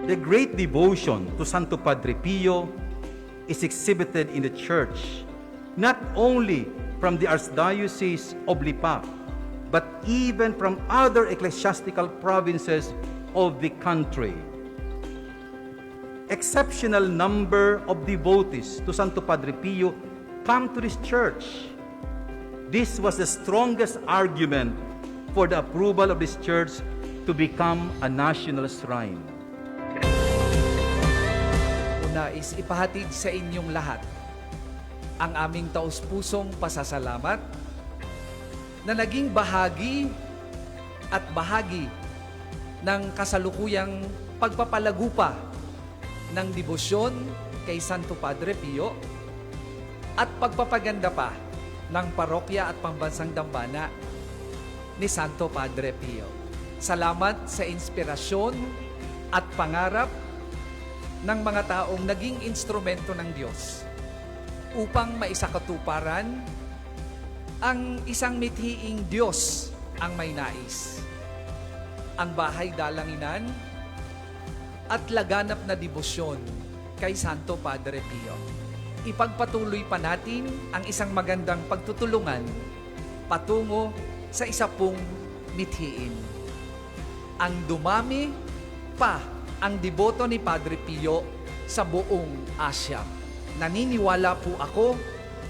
The great devotion to Santo Padre Pio is exhibited in the church, not only from the Archdiocese of Lipa, but even from other ecclesiastical provinces of the country. Exceptional number of devotees to Santo Padre Pio come to this church. This was the strongest argument for the approval of this church to become a national shrine. Nais ipahatid sa inyong lahat ang aming taus-pusong pasasalamat na naging bahagi ng kasalukuyang pagpapalago pa ng debosyon kay Santo Padre Pio at pagpapaganda pa ng parokya at pambansang dambana ni Santo Padre Pio. Salamat sa inspirasyon at pangarap ng mga taong naging instrumento ng Diyos upang maisakatuparan ang isang mithiing Diyos ang may nais. Ang bahay dalanginan at laganap na debosyon kay Santo Padre Pio. Ipagpatuloy pa natin ang isang magandang pagtutulungan patungo sa isa pong mithiin. Ang dumami pa ang deboto ni Padre Pio sa buong Asya. Naniniwala po ako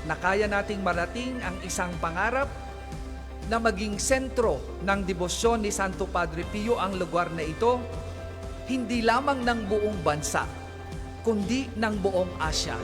na kaya nating marating ang isang pangarap na maging sentro ng debosyon ni Santo Padre Pio ang lugar na ito, hindi lamang ng buong bansa, kundi ng buong Asya.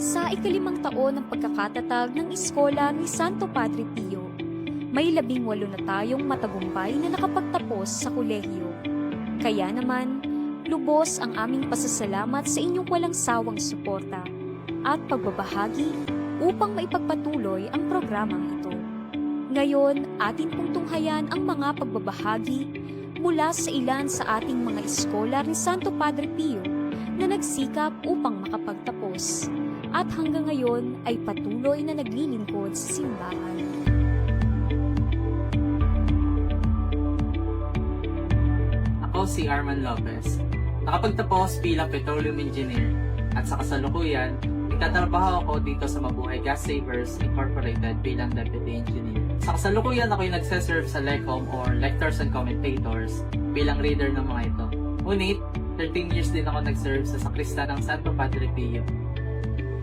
Sa ikalimang taon ng pagkakatatag ng iskola ni Santo Padre Pio, may 18 na tayong matagumpay na nakapagtapos sa kolehiyo. Kaya naman, lubos ang aming pasasalamat sa inyong walang sawang suporta at pagbabahagi upang maipagpatuloy ang programang ito. Ngayon, atin pong tunghayan ang mga pagbabahagi mula sa ilan sa ating mga iskola ni Santo Padre Pio na nagsikap upang makapagtapos at hanggang ngayon ay patuloy na naglilingkod sa simbahan. Ako si Arman Lopez. Nakapagtapos bilang petroleum engineer at sa kasalukuyan, nagtatrabaho ako dito sa Mabuhay Gas Savers Incorporated bilang deputy engineer. Sa kasalukuyan ako yung nagseserve sa LECOM or Lectors and Commentators bilang reader ng mga ito. Ngunit, 13 years din ako nag-serve sa sakrista ng Santo Padre Pio.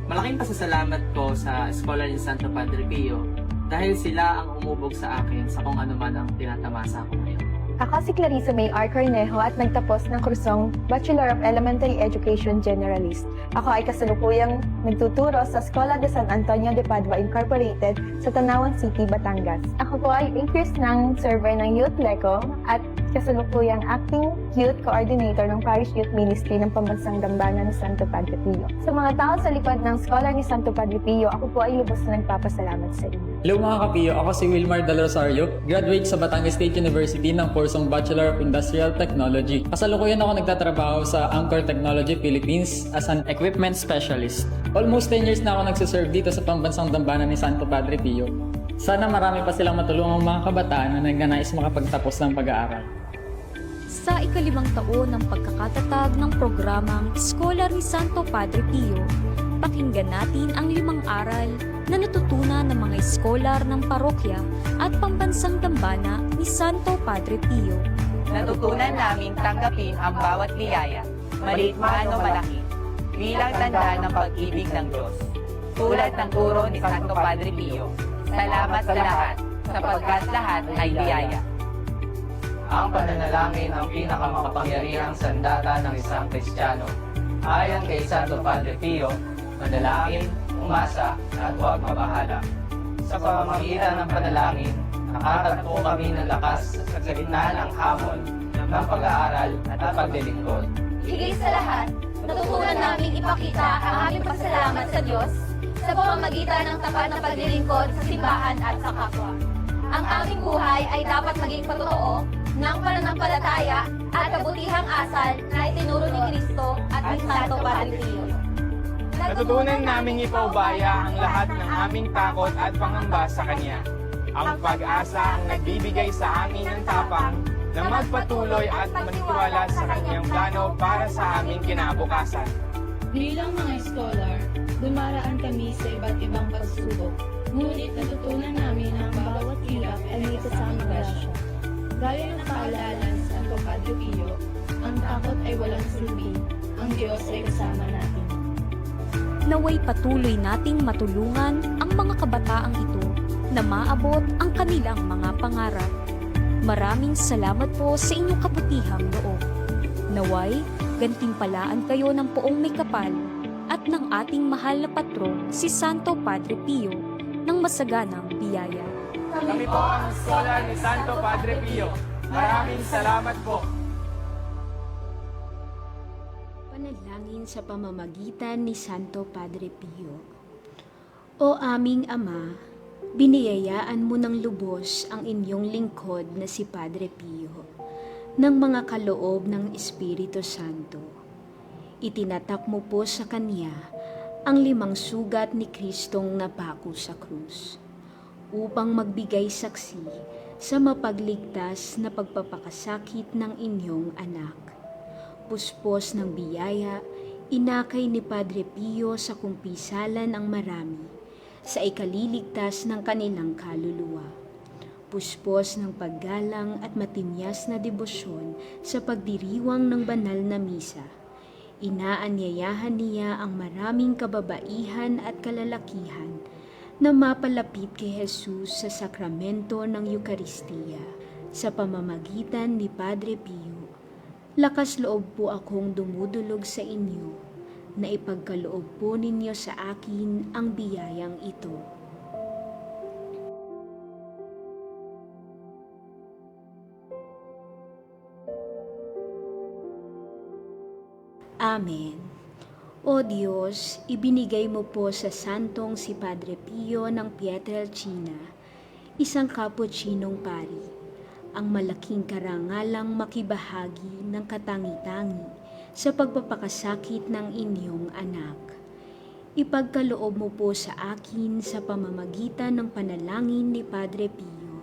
Malaking pasasalamat ko sa Eskola ni Santo Padre Pio dahil sila ang umubog sa akin sa kung ano man ang tinatamasa ko ngayon. Ako si Clarissa May R. Cornejo at nagtapos ng kursong Bachelor of Elementary Education Generalist. Ako ay kasalukuyang nagtuturo sa Escola de San Antonio de Padua Incorporated sa Tanawan City, Batangas. Ako po ay 8 years ng server ng Youth LECO at kasalukuyang acting youth coordinator ng Parish Youth Ministry ng Pambansang Dambana ni Santo Padre Pio. Sa mga tao sa likod ng Scholar ni Santo Padre Pio, ako po ay lubos na nagpapasalamat sa inyo. Hello mga kapiyo, ako si Wilmar Del Rosario, graduate sa Batangas State University ng kursong Bachelor of Industrial Technology. Kasalukuyan ako nagtatrabaho sa Anchor Technology Philippines as an equipment specialist. Almost 10 years na ako nagsiserve dito sa Pambansang Dambana ni Santo Padre Pio. Sana marami pa silang matulungang mga kabataan na nagnanais makapagtapos ng pag-aaral. Sa ikalimang taon ng pagkakatatag ng programang Scholar ni Santo Padre Pio, pakinggan natin ang 5 aral na natutunan ng mga scholar ng parokya at pambansang dambana ni Santo Padre Pio. Natutunan naming tanggapin ang bawat biyaya, maliit man o malaki, bilang tanda ng pag-ibig ng Diyos. Tulad ng turo ni Santo Padre Pio, salamat sa lahat, sapagkat lahat ay biyaya. Ang pananalangin ang pinakamakapangyarihang sandata ng isang Kristiyano. Ayon kay Santo Padre Pio, manalangin, umasa, at huwag mabahala. Sa pamamagitan ng panalangin, nakatagpo kami ng lakas sa gitna ng hamon ng pag-aaral at paglilingkod. Higit sa lahat, natutunan naming ipakita ang aming pasalamat sa Diyos sa pamamagitan ng tapat na paglilingkod sa simbahan at sa kapwa. Ang aming buhay ay dapat maging patotoo ng pananampalataya at kabutihang asal na itinuro ni Kristo at ni Santo Padre Pio. Natutunan naming ipaubaya ang lahat ng aming takot at pangamba sa Kanya. Ang pag-asa ang nagbibigay sa amin ng tapang na magpatuloy at manitiwala sa Kanyang plano para sa aming kinabukasan. Bilang mga scholar, dumaraan kami sa iba't ibang pagsubok. Ngunit natutunan namin na ang bawat hirap ay may kasamang grasya. Gaya ng paalala ng Santo Padre Pio, ang takot ay walang silbi. Ang Diyos ay kasama natin. Naway patuloy nating matulungan ang mga kabataang ito na maabot ang kanilang mga pangarap. Maraming salamat po sa inyong kabutihang loob. Naway, gantimpalaan kayo ng poong may kapal at ng ating mahal na patron si Santo Padre Pio ng masaganang biyaya. Kami po ang Scholar ni Santo Padre Pio. Maraming salamat po. Panalangin sa pamamagitan ni Santo Padre Pio. O aming Ama, biniyayaan mo ng lubos ang inyong lingkod na si Padre Pio ng mga kaloob ng Espiritu Santo. Itinatak mo po sa kanya ang 5 sugat ni Kristong napako sa krus upang magbigay saksi sa mapagligtas na pagpapakasakit ng inyong anak. Puspos ng biyaya, inakay ni Padre Pio sa kumpisalan ang marami sa ikaliligtas ng kanilang kaluluwa. Puspos ng paggalang at matinyas na debosyon sa pagdiriwang ng banal na misa. Inaanyayahan niya ang maraming kababaihan at kalalakihan na mapalapit kay Jesus sa sakramento ng Eukaristiya sa pamamagitan ni Padre Pio. Lakas loob po akong dumudulog sa inyo na ipagkaloob po ninyo sa akin ang biyayang ito. Amen. O Diyos, ibinigay mo po sa santong si Padre Pio ng Pietrelcina, isang kapuchinong pari, ang malaking karangalang makibahagi ng katangi-tangi sa pagpapakasakit ng inyong anak. Ipagkaloob mo po sa akin sa pamamagitan ng panalangin ni Padre Pio,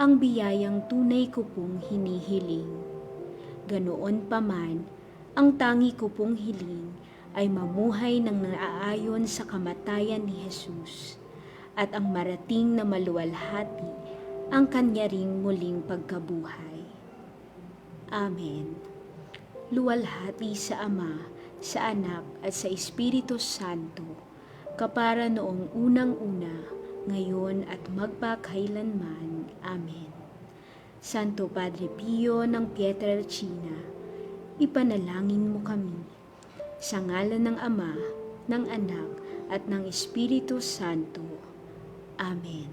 ang biyayang tunay ko pong hinihiling. Ganoon pa man, ang tangi ko pong hiling ay mamuhay ng naaayon sa kamatayan ni Jesus at ang marating na maluwalhati ang kanya ring muling pagkabuhay. Amen. Luwalhati sa Ama, sa Anak at sa Espiritu Santo, kapara noong unang-una, ngayon at magpakailanman. Amen. Santo Padre Pio ng Pietrelcina, ipanalangin mo kami. Sa ngalan ng Ama, ng Anak, at ng Espiritu Santo. Amen.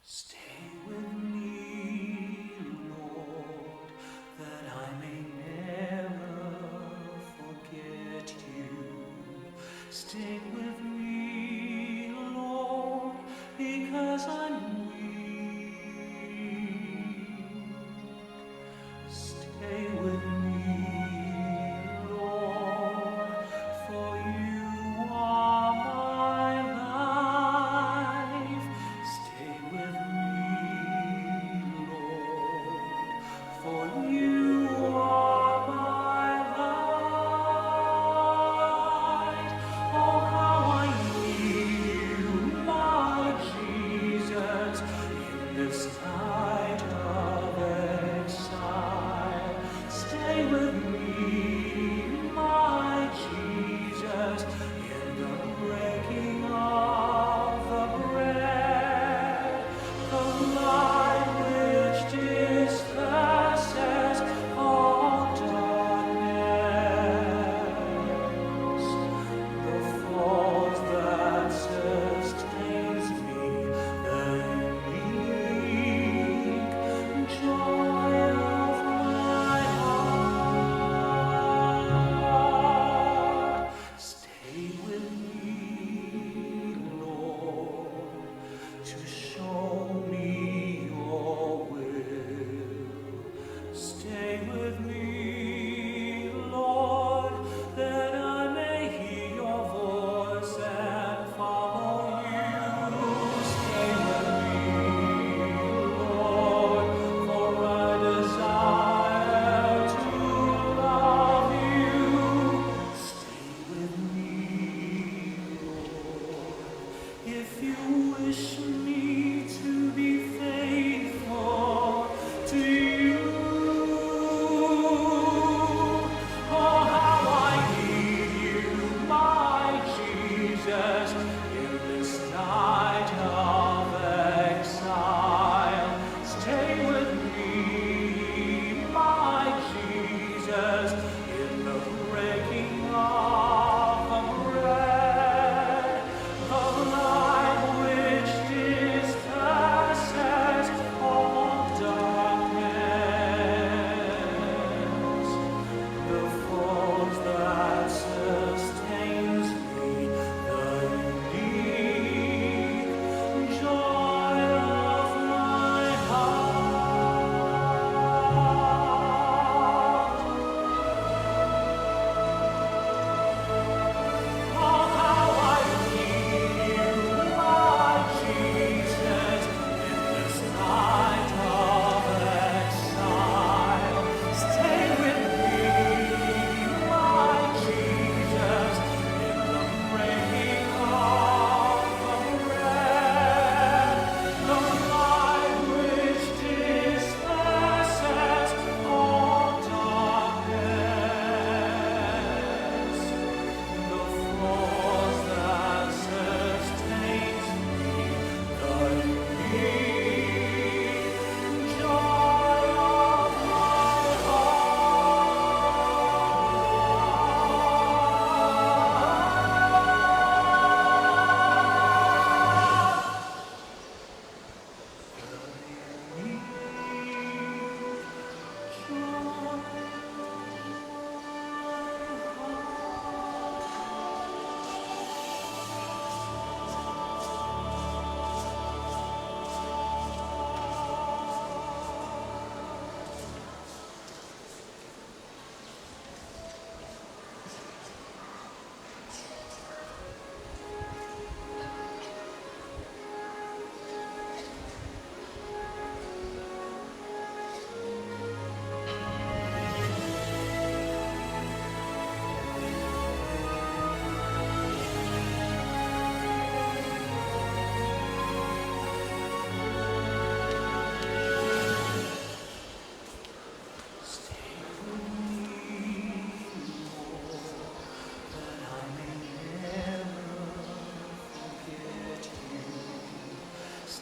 Stay with me, Lord, that I may never forget you. Stay with me, Lord, because I'm weak. Stay with me, Lord, for you are my life. Stay with me, Lord, for you are my light. Oh, how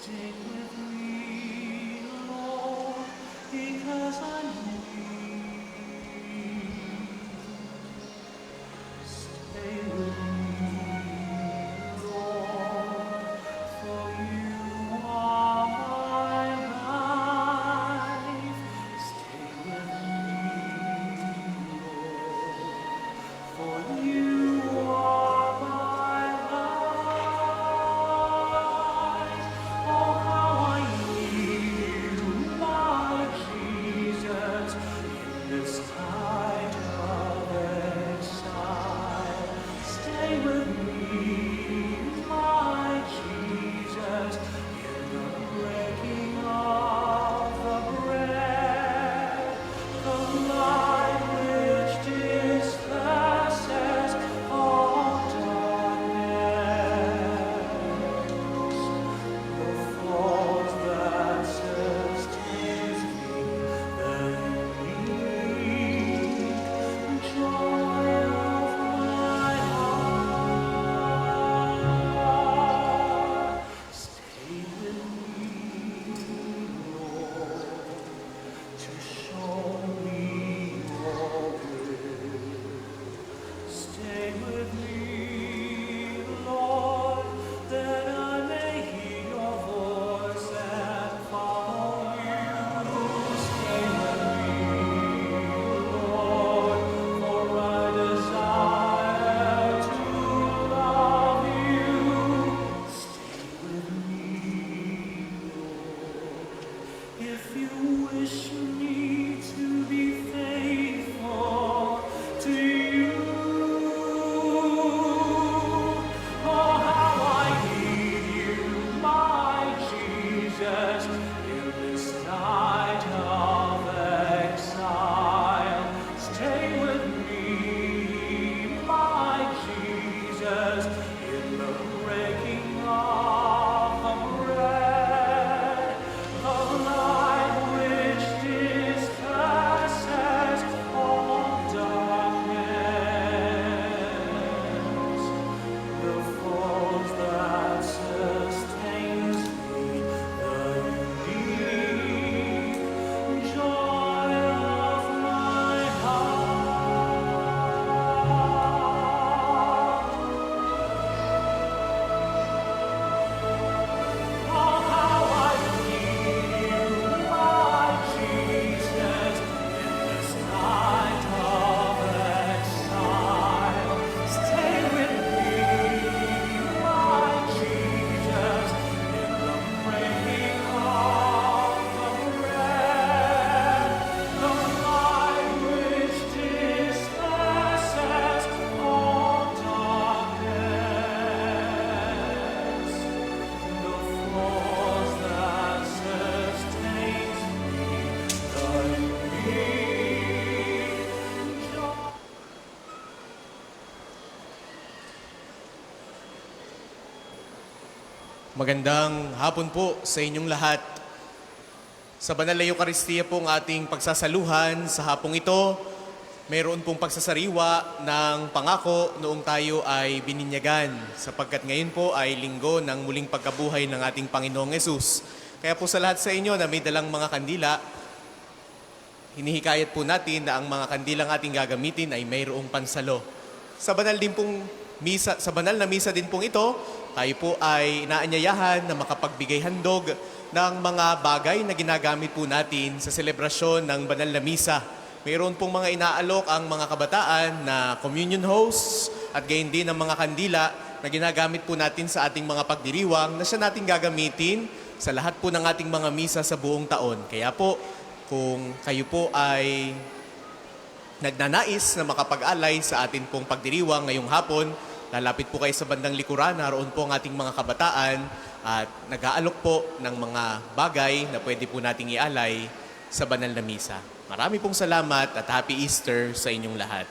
Stay with me, Lord, because I need. Stay with me, Lord, for you are my life. Stay with me, Lord, for you are my life. Oh, how I need you, my Jesus, in this time of exile. Stay with me, my Jesus, in the breaking of the bread, the light which disperses all darkness, the force that sustains me, the unique joy of my heart. Stay with me, Lord, to show me your way. Stay with me, Lord, that I may hear your voice and follow you. Stay with me, Lord, for I desire to love you. Stay with me, Lord, if you wish me to be faithful to you. Oh, how I need you, my Jesus, in this night of exile. Stay with me, my Jesus, in the breaking of the bread, the light which disperses all darkness, the force that sustains me, the unique joy of my heart. Oh, how I need you, my Jesus, in this night of exile. Stay with me, my Jesus, in the breaking of the bread, the light which disperses all darkness, the force that sustains me, the unique joy. Magandang hapon po sa inyong lahat. Sa Banal na Eucharistia pong ating pagsasaluhan sa hapong ito, mayroon pong pagsasariwa ng pangako noong tayo ay bininyagan sapagkat ngayon po ay linggo ng muling pagkabuhay ng ating Panginoong Yesus. Kaya po sa lahat sa inyo na may dalang mga kandila, hinihikayat po natin na ang mga kandilang ating gagamitin ay mayroong pansalo. Sa banal na misa din pong ito, tayo po ay inaanyayahan na makapagbigay handog ng mga bagay na ginagamit po natin sa selebrasyon ng banal na misa. Mayroon pong mga inaalok ang mga kabataan na communion hosts at gayon din ang mga kandila na ginagamit po natin sa ating mga pagdiriwang na siya natin gagamitin sa lahat po ng ating mga misa sa buong taon. Kaya po, kung kayo po ay nagnanais na makapag-alay sa atin pong pagdiriwang ngayong hapon, lalapit po kayo sa bandang likuran, naroon po ang ating mga kabataan at nag-aalok po ng mga bagay na pwede po nating ialay sa banal na misa. Marami pong salamat at Happy Easter sa inyong lahat.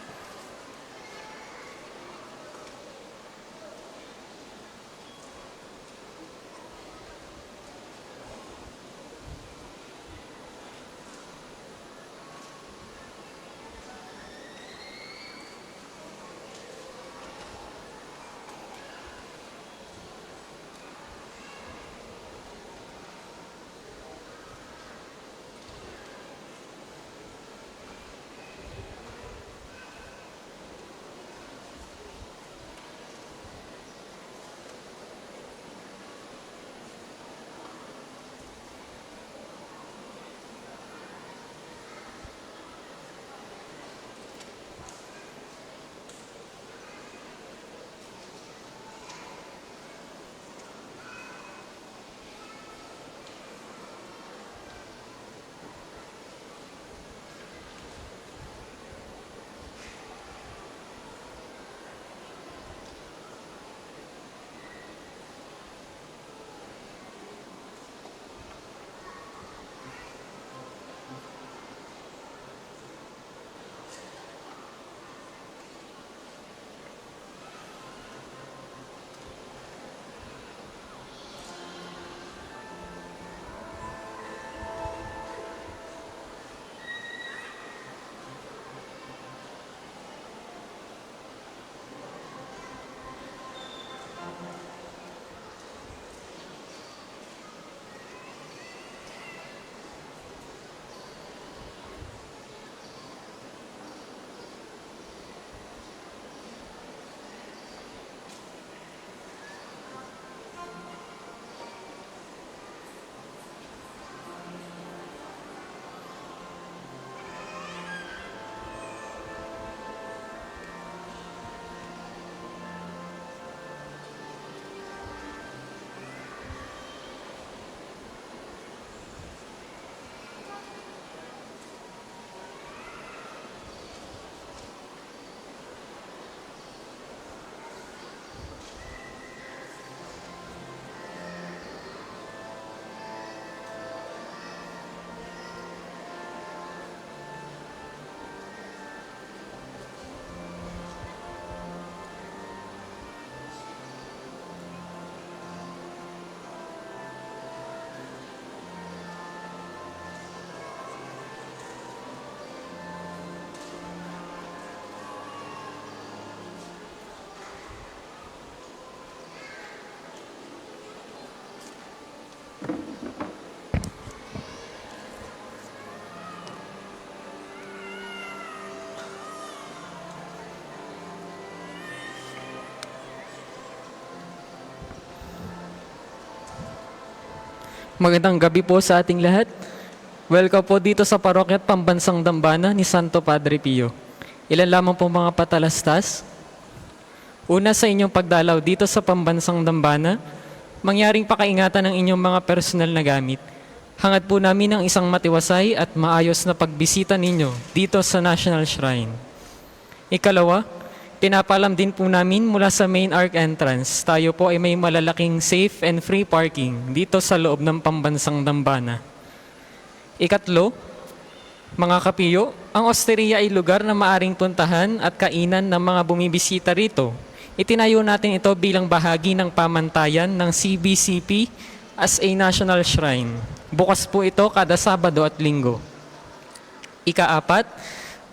Magandang gabi po sa ating lahat. Welcome po dito sa Parokya at Pambansang Dambana ni Santo Padre Pio. Ilan lamang po mga patalastas. Una, sa inyong pagdalaw dito sa Pambansang Dambana, mangyaring pakaingatan ng inyong mga personal na gamit. Hangad po namin ang isang matiwasay at maayos na pagbisita ninyo dito sa National Shrine. Ikalawa, pinapalam din po namin mula sa main arc entrance, tayo po ay may malalaking safe and free parking dito sa loob ng Pambansang Dambana. Ikatlo, mga kapiyo, ang osteria ay lugar na maaring puntahan at kainan ng mga bumibisita rito. Itinayo natin ito bilang bahagi ng pamantayan ng CBCP as a national shrine. Bukas po ito kada Sabado at Linggo. Ikaapat,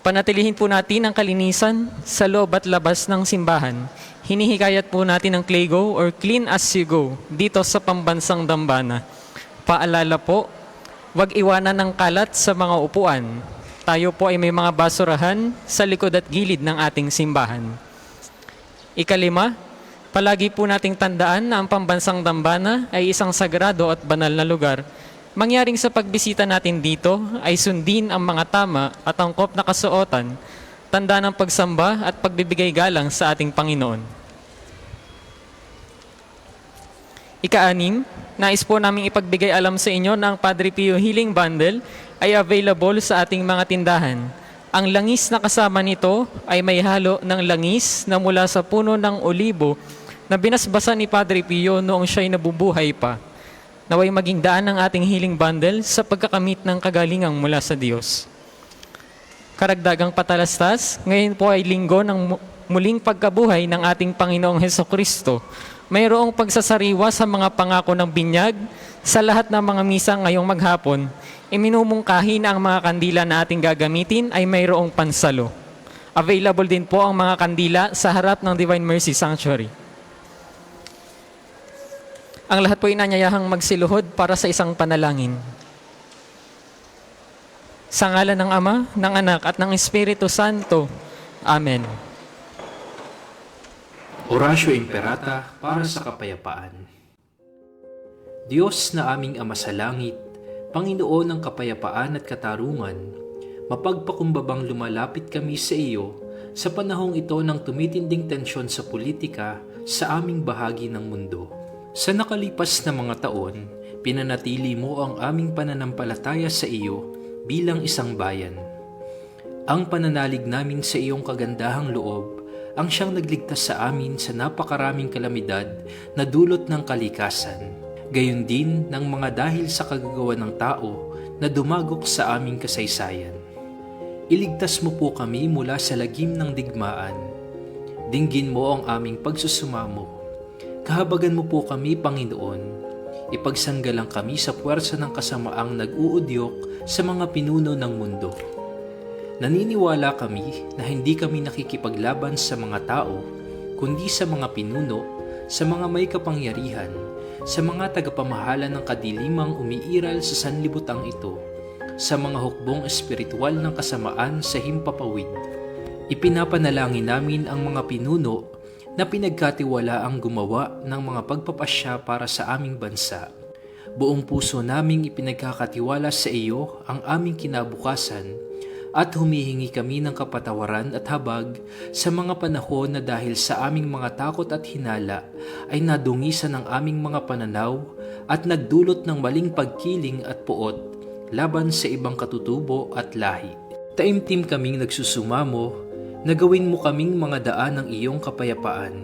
panatilihin po natin ang kalinisan sa loob at labas ng simbahan. Hinihikayat po natin ang Claygo or Clean as you go dito sa Pambansang Dambana. Paalala po, huwag iwanan ng kalat sa mga upuan. Tayo po ay may mga basurahan sa likod at gilid ng ating simbahan. Ikalima, palagi po nating tandaan na ang Pambansang Dambana ay isang sagrado at banal na lugar. Mangyaring sa pagbisita natin dito ay sundin ang mga tama at angkop na kasuotan, tanda ng pagsamba at pagbibigay galang sa ating Panginoon. Ika-anim, nais po namin ipagbigay alam sa inyo na ang Padre Pio Healing Bundle ay available sa ating mga tindahan. Ang langis na kasama nito ay may halo ng langis na mula sa puno ng olibo na binasbasa ni Padre Pio noong siya'y nabubuhay pa. Naway maging daan ng ating healing bundle sa pagkakamit ng kagalingang mula sa Diyos. Karagdagang patalastas, ngayon po ay linggo ng muling pagkabuhay ng ating Panginoong Hesukristo. Mayroong pagsasariwa sa mga pangako ng binyag. Sa lahat ng mga misa ngayong maghapon, iminumungkahi na ang mga kandila na ating gagamitin ay mayroong pansalo. Available din po ang mga kandila sa harap ng Divine Mercy Sanctuary. Ang lahat po inanyayahang magsiluhod para sa isang panalangin. Sa ngalan ng Ama, ng Anak at ng Espiritu Santo. Amen. Oratio Imperata para sa kapayapaan. Diyos na aming Ama sa langit, Panginoon ng kapayapaan at katarungan, mapagpakumbabang lumalapit kami sa iyo sa panahong ito ng tumitinding tensyon sa politika sa aming bahagi ng mundo. Sa nakalipas na mga taon, pinanatili mo ang aming pananampalataya sa iyo bilang isang bayan. Ang pananalig namin sa iyong kagandahang loob ang siyang nagligtas sa amin sa napakaraming kalamidad na dulot ng kalikasan, gayon din ng mga dahil sa kagagawa ng tao na dumagok sa aming kasaysayan. Iligtas mo po kami mula sa lagim ng digmaan. Dinggin mo ang aming pagsusumamo. Kahabagan mo po kami, Panginoon. Ipagsanggalang kami sa puwersa ng kasamaang nag-uudyok sa mga pinuno ng mundo. Naniniwala kami na hindi kami nakikipaglaban sa mga tao, kundi sa mga pinuno, sa mga may kapangyarihan, sa mga tagapamahala ng kadilimang umiiral sa sanlibutan ito, sa mga hukbong espiritual ng kasamaan sa himpapawid. Ipinapanalangin namin ang mga pinuno na pinagkatiwala ang gumawa ng mga pagpapasya para sa aming bansa. Buong puso naming ipinagkakatiwala sa iyo ang aming kinabukasan at humihingi kami ng kapatawaran at habag sa mga panahon na dahil sa aming mga takot at hinala ay nadungisan ng aming mga pananaw at nagdulot ng maling pagkiling at puot laban sa ibang katutubo at lahi. Taimtim kaming nagsusumamo na gawin mo kaming mga daan ng iyong kapayapaan.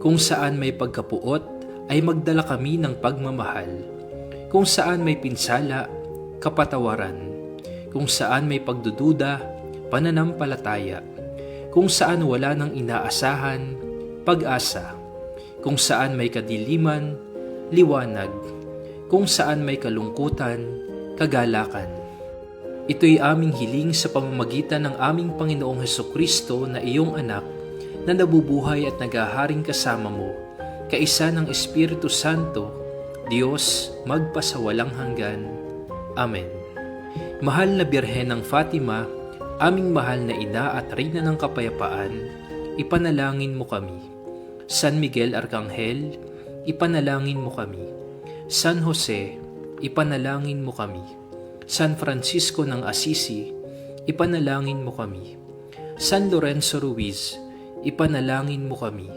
Kung saan may pagkapuot, ay magdala kami ng pagmamahal. Kung saan may pinsala, kapatawaran. Kung saan may pagdududa, pananampalataya. Kung saan wala ng inaasahan, pag-asa. Kung saan may kadiliman, liwanag. Kung saan may kalungkutan, kagalakan. Ito'y aming hiling sa pamamagitan ng aming Panginoong Hesukristo na iyong anak na nabubuhay at naghaharing kasama mo, kaisa ng Espiritu Santo, Diyos magpasawalang hanggan. Amen. Mahal na Birhen ng Fatima, aming mahal na ina at reyna ng kapayapaan, ipanalangin mo kami. San Miguel Arcangel, ipanalangin mo kami. San Jose, ipanalangin mo kami. San Francisco ng Assisi, ipanalangin mo kami. San Lorenzo Ruiz, ipanalangin mo kami.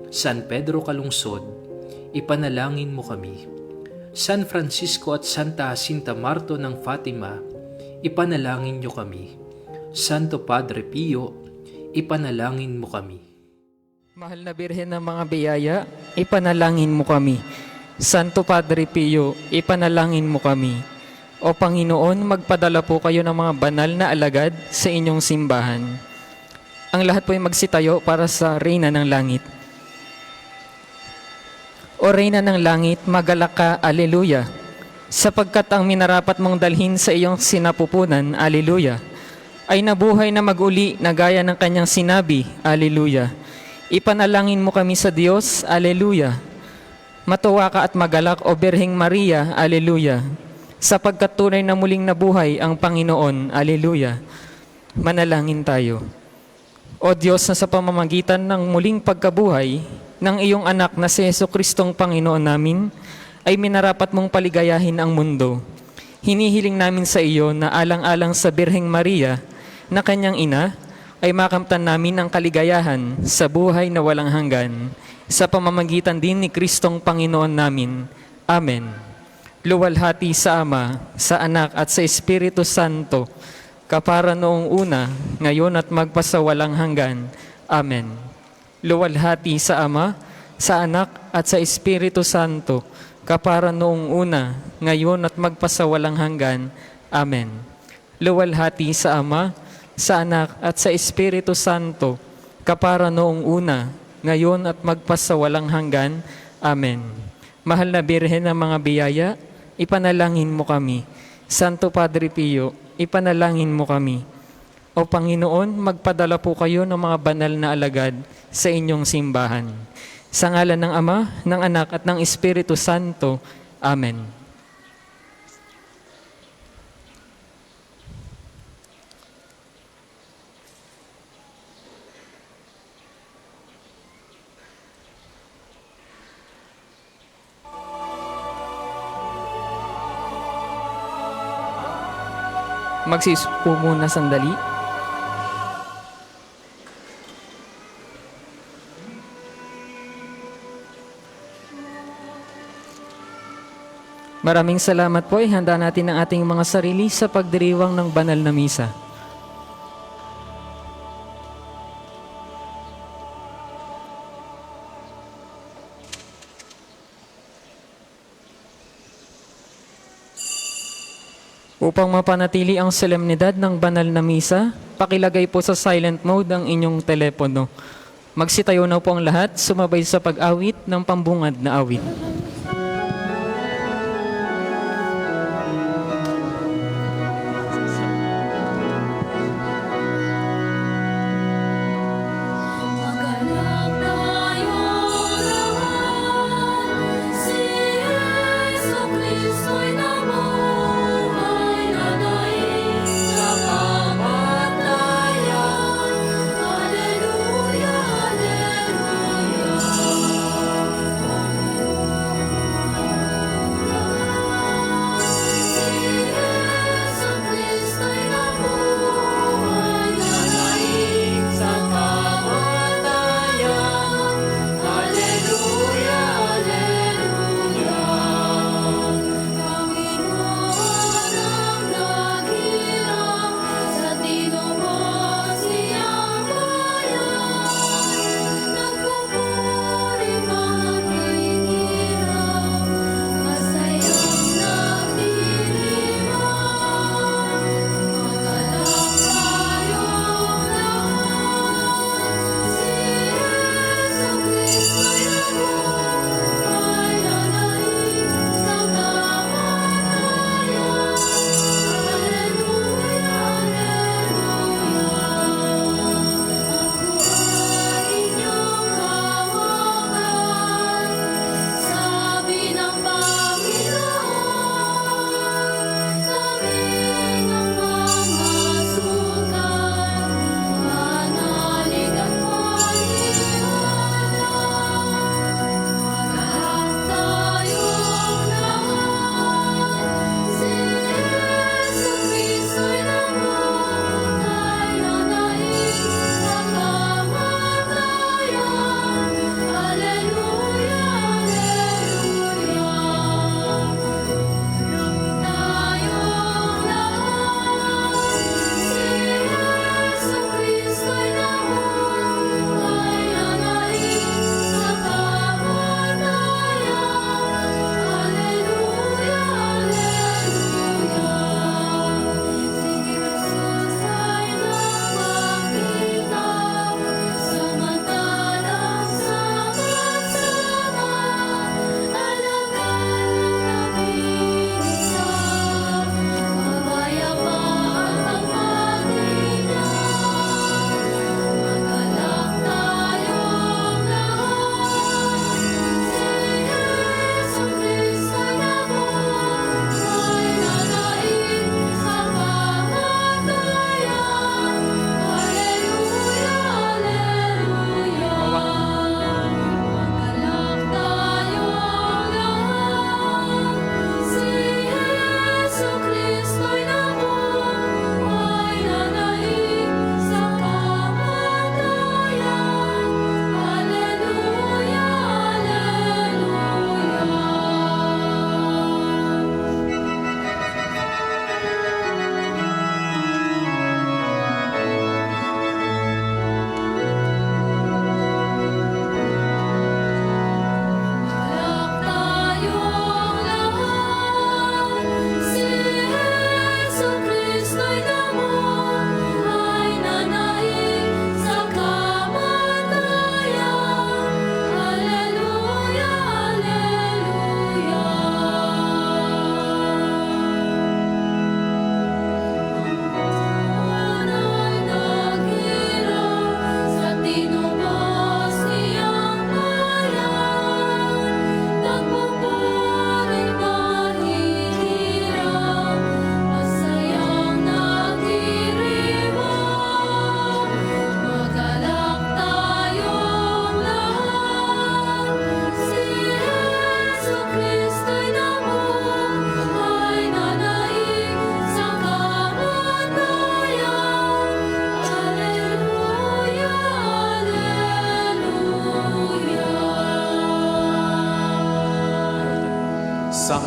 San Pedro Calungsod, ipanalangin mo kami. San Francisco at Santa Jacinta Marto ng Fatima, ipanalangin niyo kami. Santo Padre Pio, ipanalangin mo kami. Mahal na Birhen ng mga biyaya, ipanalangin mo kami. Santo Padre Pio, ipanalangin mo kami. O Panginoon, magpadala po kayo ng mga banal na alagad sa inyong simbahan. Ang lahat po ay magsitayo para sa Reyna ng Langit. O Reyna ng Langit, magalak ka, Alleluia. Sapagkat ang minarapat mong dalhin sa iyong sinapupunan, Alleluia, ay nabuhay na mag-uli na gaya ng kanyang sinabi, Alleluia. Ipanalangin mo kami sa Diyos, Alleluia. Matuwa ka at magalak, O Birheng Maria, Alleluia. Sapagkat tunay na muling nabuhay ang Panginoon, Alleluia. Manalangin tayo. O Diyos, na sa pamamagitan ng muling pagkabuhay ng iyong anak na si Jesucristong Panginoon namin, ay minarapat mong paligayahin ang mundo. Hinihiling namin sa iyo na alang-alang sa Birheng Maria na kanyang ina, ay makamtan namin ang kaligayahan sa buhay na walang hanggan, sa pamamagitan din ni Kristong Panginoon namin. Amen. Luwalhati sa Ama, sa Anak at sa Espiritu Santo, kapara noong una, ngayon at magpasawalang hanggan. Amen. Luwalhati sa Ama, sa Anak at sa Espiritu Santo, kapara noong una, ngayon at magpasawalang hanggan. Amen. Luwalhati sa Ama, sa Anak at sa Espiritu Santo, kapara noong una, ngayon at magpasawalang hanggan. Amen. Mahal na Birhen ng mga biyaya, ipanalangin mo kami. Santo Padre Pio, ipanalangin mo kami. O Panginoon, magpadala po kayo ng mga banal na alagad sa inyong simbahan. Sa ngalan ng Ama, ng Anak at ng Espiritu Santo. Amen. Magsisipo muna sandali. Maraming salamat po. Ihanda natin ang ating mga sarili sa pagdiriwang ng banal na misa. Upang mapanatili ang solemnidad ng banal na misa, pakilagay po sa silent mode ang inyong telepono. Magsitayo na po ang lahat, sumabay sa pag-awit ng pambungad na awit.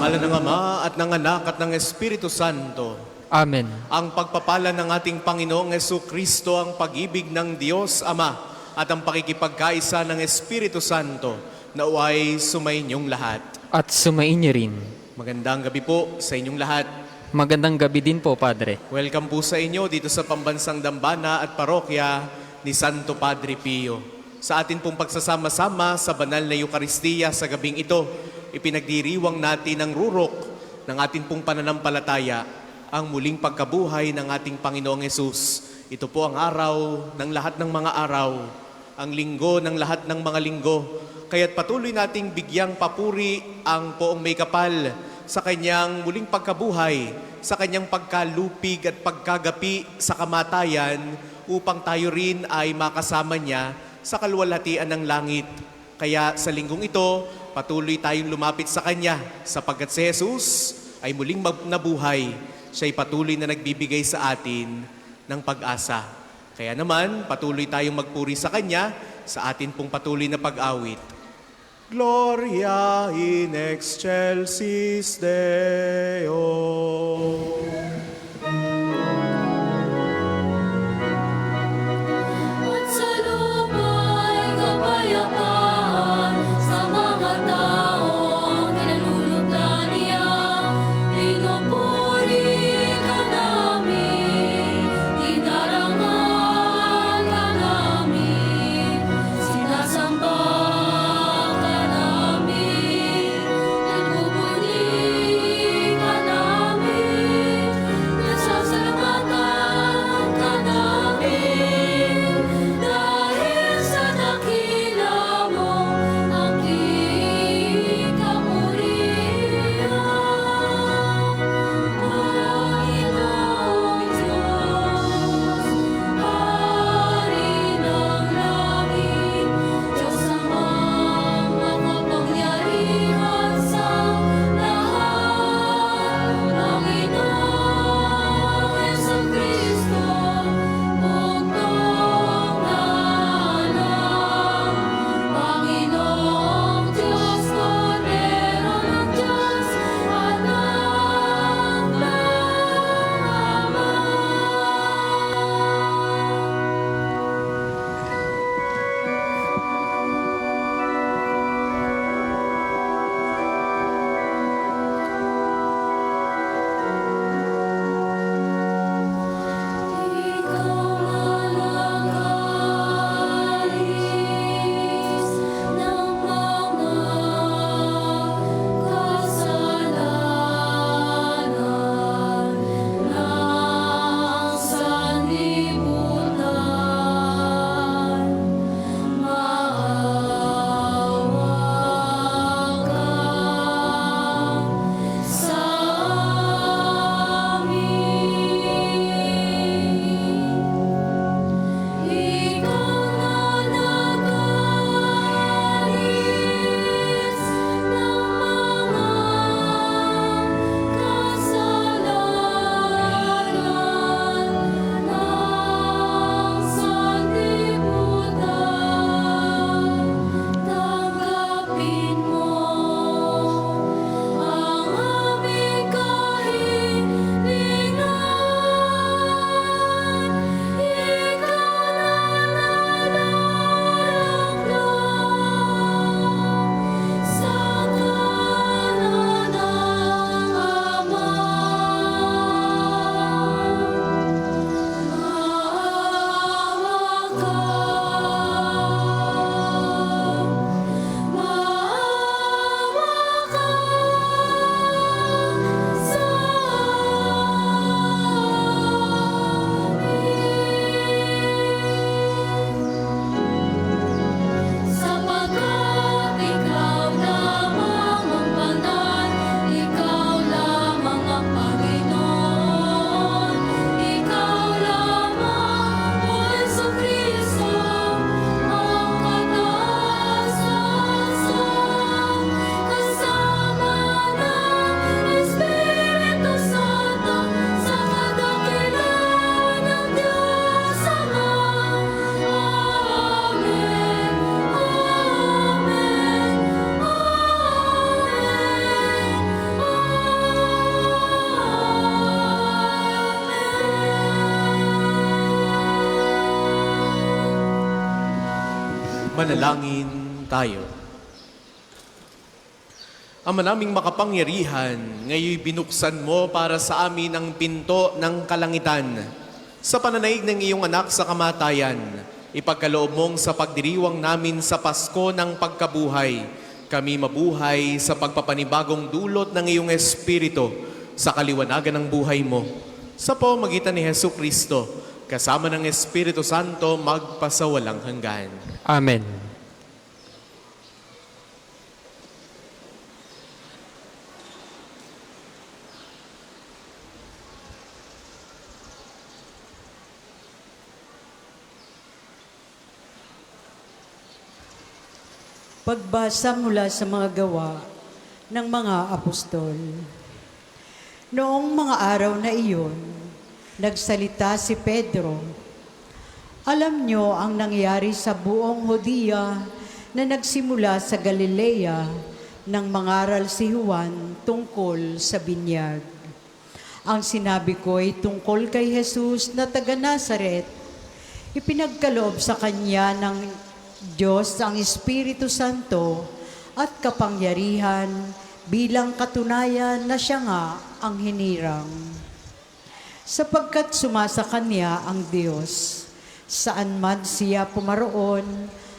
ngalan ng Ama at ng Anak at ng Espiritu Santo. Amen. Ang pagpapala ng ating Panginoong Jesucristo, ang pag-ibig ng Diyos Ama at ang pakikipagkaisa ng Espiritu Santo naway sumainyong lahat. At sumainyo rin. Magandang gabi po sa inyong lahat. Magandang gabi din po, Padre. Welcome po sa inyo dito sa Pambansang Dambana at Parokya ni Santo Padre Pio. Sa atin pong pagsasama-sama sa banal na Eukaristiya sa gabing ito, ipinagdiriwang natin ang rurok ng ating pong pananampalataya, ang muling pagkabuhay ng ating Panginoong Hesus. Ito po ang araw ng lahat ng mga araw, ang linggo ng lahat ng mga linggo. Kaya't patuloy nating bigyang papuri ang Poong May Kapal sa kanyang muling pagkabuhay, sa kanyang pagkalupig at pagkagapi sa kamatayan upang tayo rin ay makasama niya sa kaluwalhatian ng langit. Kaya sa linggong ito, patuloy tayong lumapit sa kanya sapagkat si Jesus ay muling nabuhay. Siya'y patuloy na nagbibigay sa atin ng pag-asa. Kaya naman, patuloy tayong magpuri sa Kanya sa atin pong patuloy na pag-awit. Gloria in excelsis Deo. At sa lupa'y kapayapaan sa mga taong kinalulugdan niya. Pinupuri ka namin, dinarangan ka namin, sinasamba ka namin, nagbubuli ka namin. Manalangin tayo. Ama naming makapangyarihan, ngayon binuksan mo para sa amin ang pinto ng kalangitan. Sa pananaig ng iyong anak sa kamatayan, ipagkaloob mong sa pagdiriwang namin sa Pasko ng pagkabuhay, kami mabuhay sa pagpapanibagong dulot ng iyong Espiritu sa kaliwanagan ng buhay mo. Sa pamamagitan ni Hesu Kristo, kasama ng Espiritu Santo, magpasawalang hanggan. Amen. Pagbasa mula sa mga gawa ng mga apostol. Noong mga araw na iyon, nagsalita si Pedro, "Alam niyo ang nangyari sa buong Hudiya na nagsimula sa Galilea nang mangaral si Juan tungkol sa binyag. Ang sinabi ko ay tungkol kay Jesus na taga Nazaret. Ipinagkaloob sa kanya ng Diyos ang Espiritu Santo at kapangyarihan bilang katunayan na siya nga ang hinirang. Sapagkat sumasa kanya ang Diyos, saan man siya pumaroon,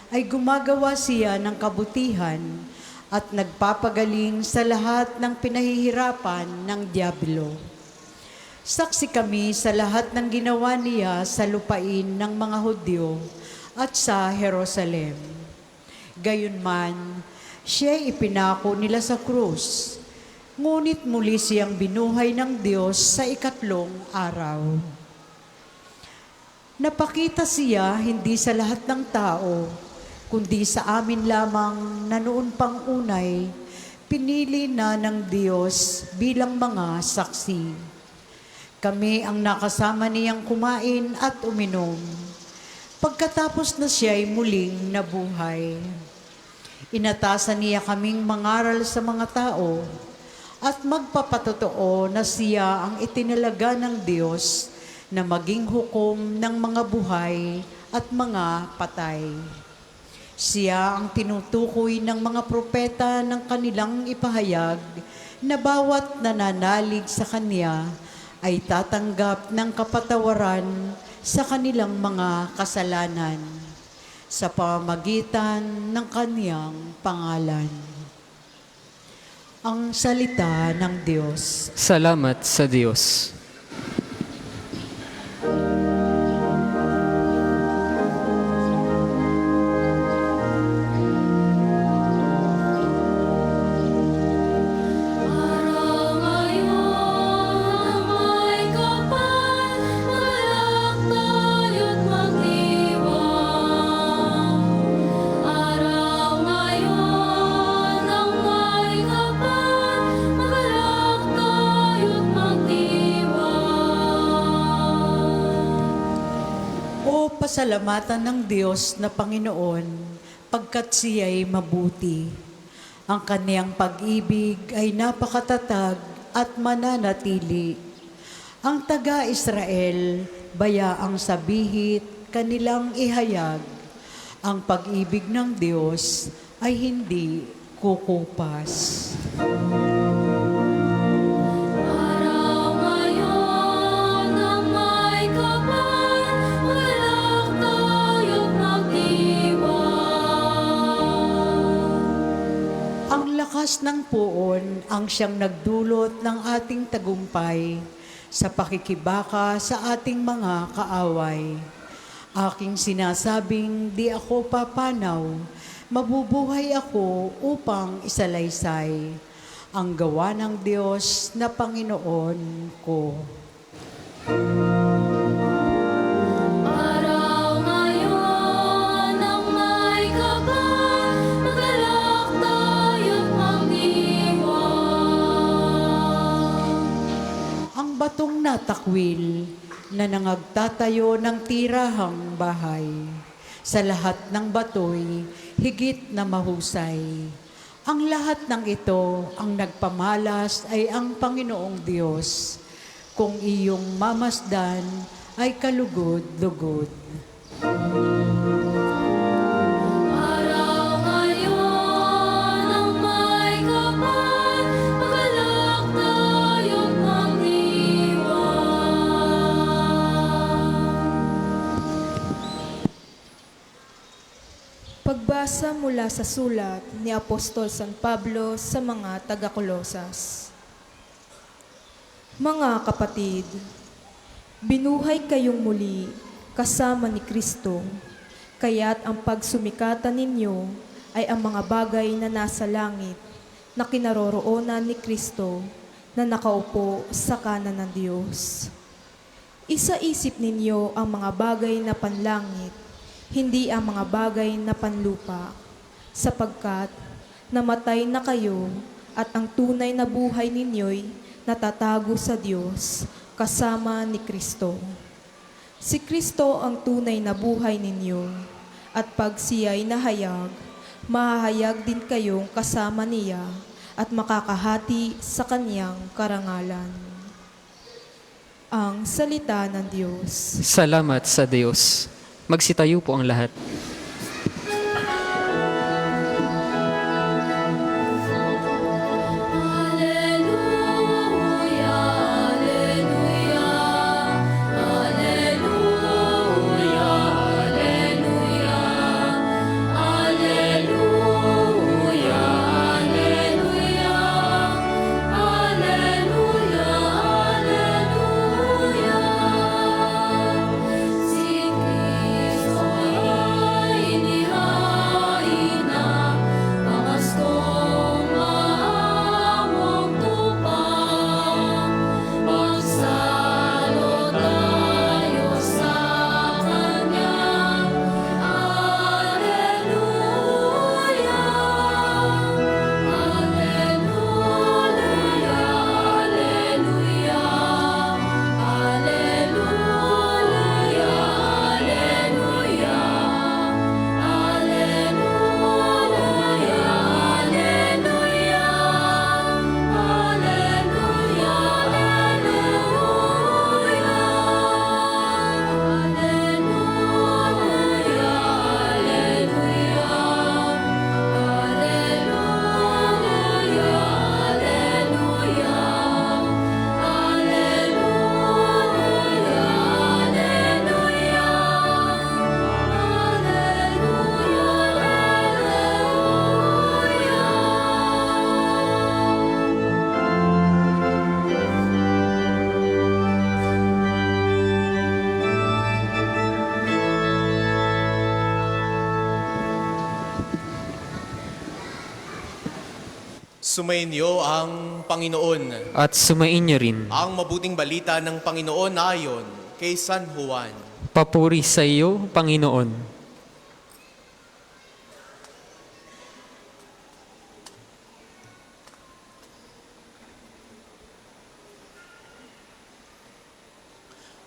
ay gumagawa siya ng kabutihan at nagpapagaling sa lahat ng pinahihirapan ng dyablo. Saksi kami sa lahat ng ginawa niya sa lupain ng mga Hudyo at sa Jerusalem. Gayunman, siya'y ipinako nila sa krus, ngunit muli siyang binuhay ng Diyos sa ikatlong araw. Napakita siya hindi sa lahat ng tao, kundi sa amin lamang na noon pang unay, pinili na ng Diyos bilang mga saksi. Kami ang nakasama niyang kumain at uminom, pagkatapos na siya'y muling nabuhay. Inatasan niya kaming mangaral sa mga tao at magpapatotoo na siya ang itinalaga ng Diyos na maging hukom ng mga buhay at mga patay. Siya ang tinutukoy ng mga propeta ng kanilang ipahayag na bawat nananalig sa Kanya ay tatanggap ng kapatawaran sa kanilang mga kasalanan sa pamamagitan ng Kaniyang pangalan. Ang salita ng Diyos. Salamat sa Diyos. Pasalamatan ng Diyos na Panginoon, pagkat siya'y mabuti. Ang kaniyang pag-ibig ay napakatatag at mananatili. Ang taga-Israel, bayaang sabihit, kanilang ihayag. Ang pag-ibig ng Diyos ay hindi kukupas. Lakas ng puon ang siyang nagdulot ng ating tagumpay sa pakikibaka sa ating mga kaaway. Aking sinasabing di ako papanaw, mabubuhay ako upang isalaysay ang gawa ng Diyos na Panginoon ko. Batong natakwil na nangagtatayo ng tirahang bahay. Sa lahat ng batoy, higit na mahusay. Ang lahat ng ito, ang nagpamalas ay ang Panginoong Diyos. Kung iyong mamasdan ay kalugod-lugod. Pagbasa mula sa sulat ni Apostol San Pablo sa mga taga-Kolosas. Mga kapatid, binuhay kayong muli kasama ni Kristo, kaya't ang pagsumikatan ninyo ay ang mga bagay na nasa langit na kinaroroonan ni Kristo na nakaupo sa kanan ng Diyos. Isaisip ninyo ang mga bagay na panlangit, hindi ang mga bagay na panlupa, sapagkat namatay na kayo at ang tunay na buhay ninyo'y natatago sa Diyos kasama ni Kristo. Si Kristo ang tunay na buhay ninyo, at pag siya'y nahayag, mahahayag din kayong kasama niya at makakahati sa kanyang karangalan. Ang salita ng Diyos. Salamat sa Diyos. Magsitayo po ang lahat. Sumainyo ang Panginoon. At sumainyo rin. Ang mabuting balita ng Panginoon ayon kay San Juan. Papuri sa iyo, Panginoon.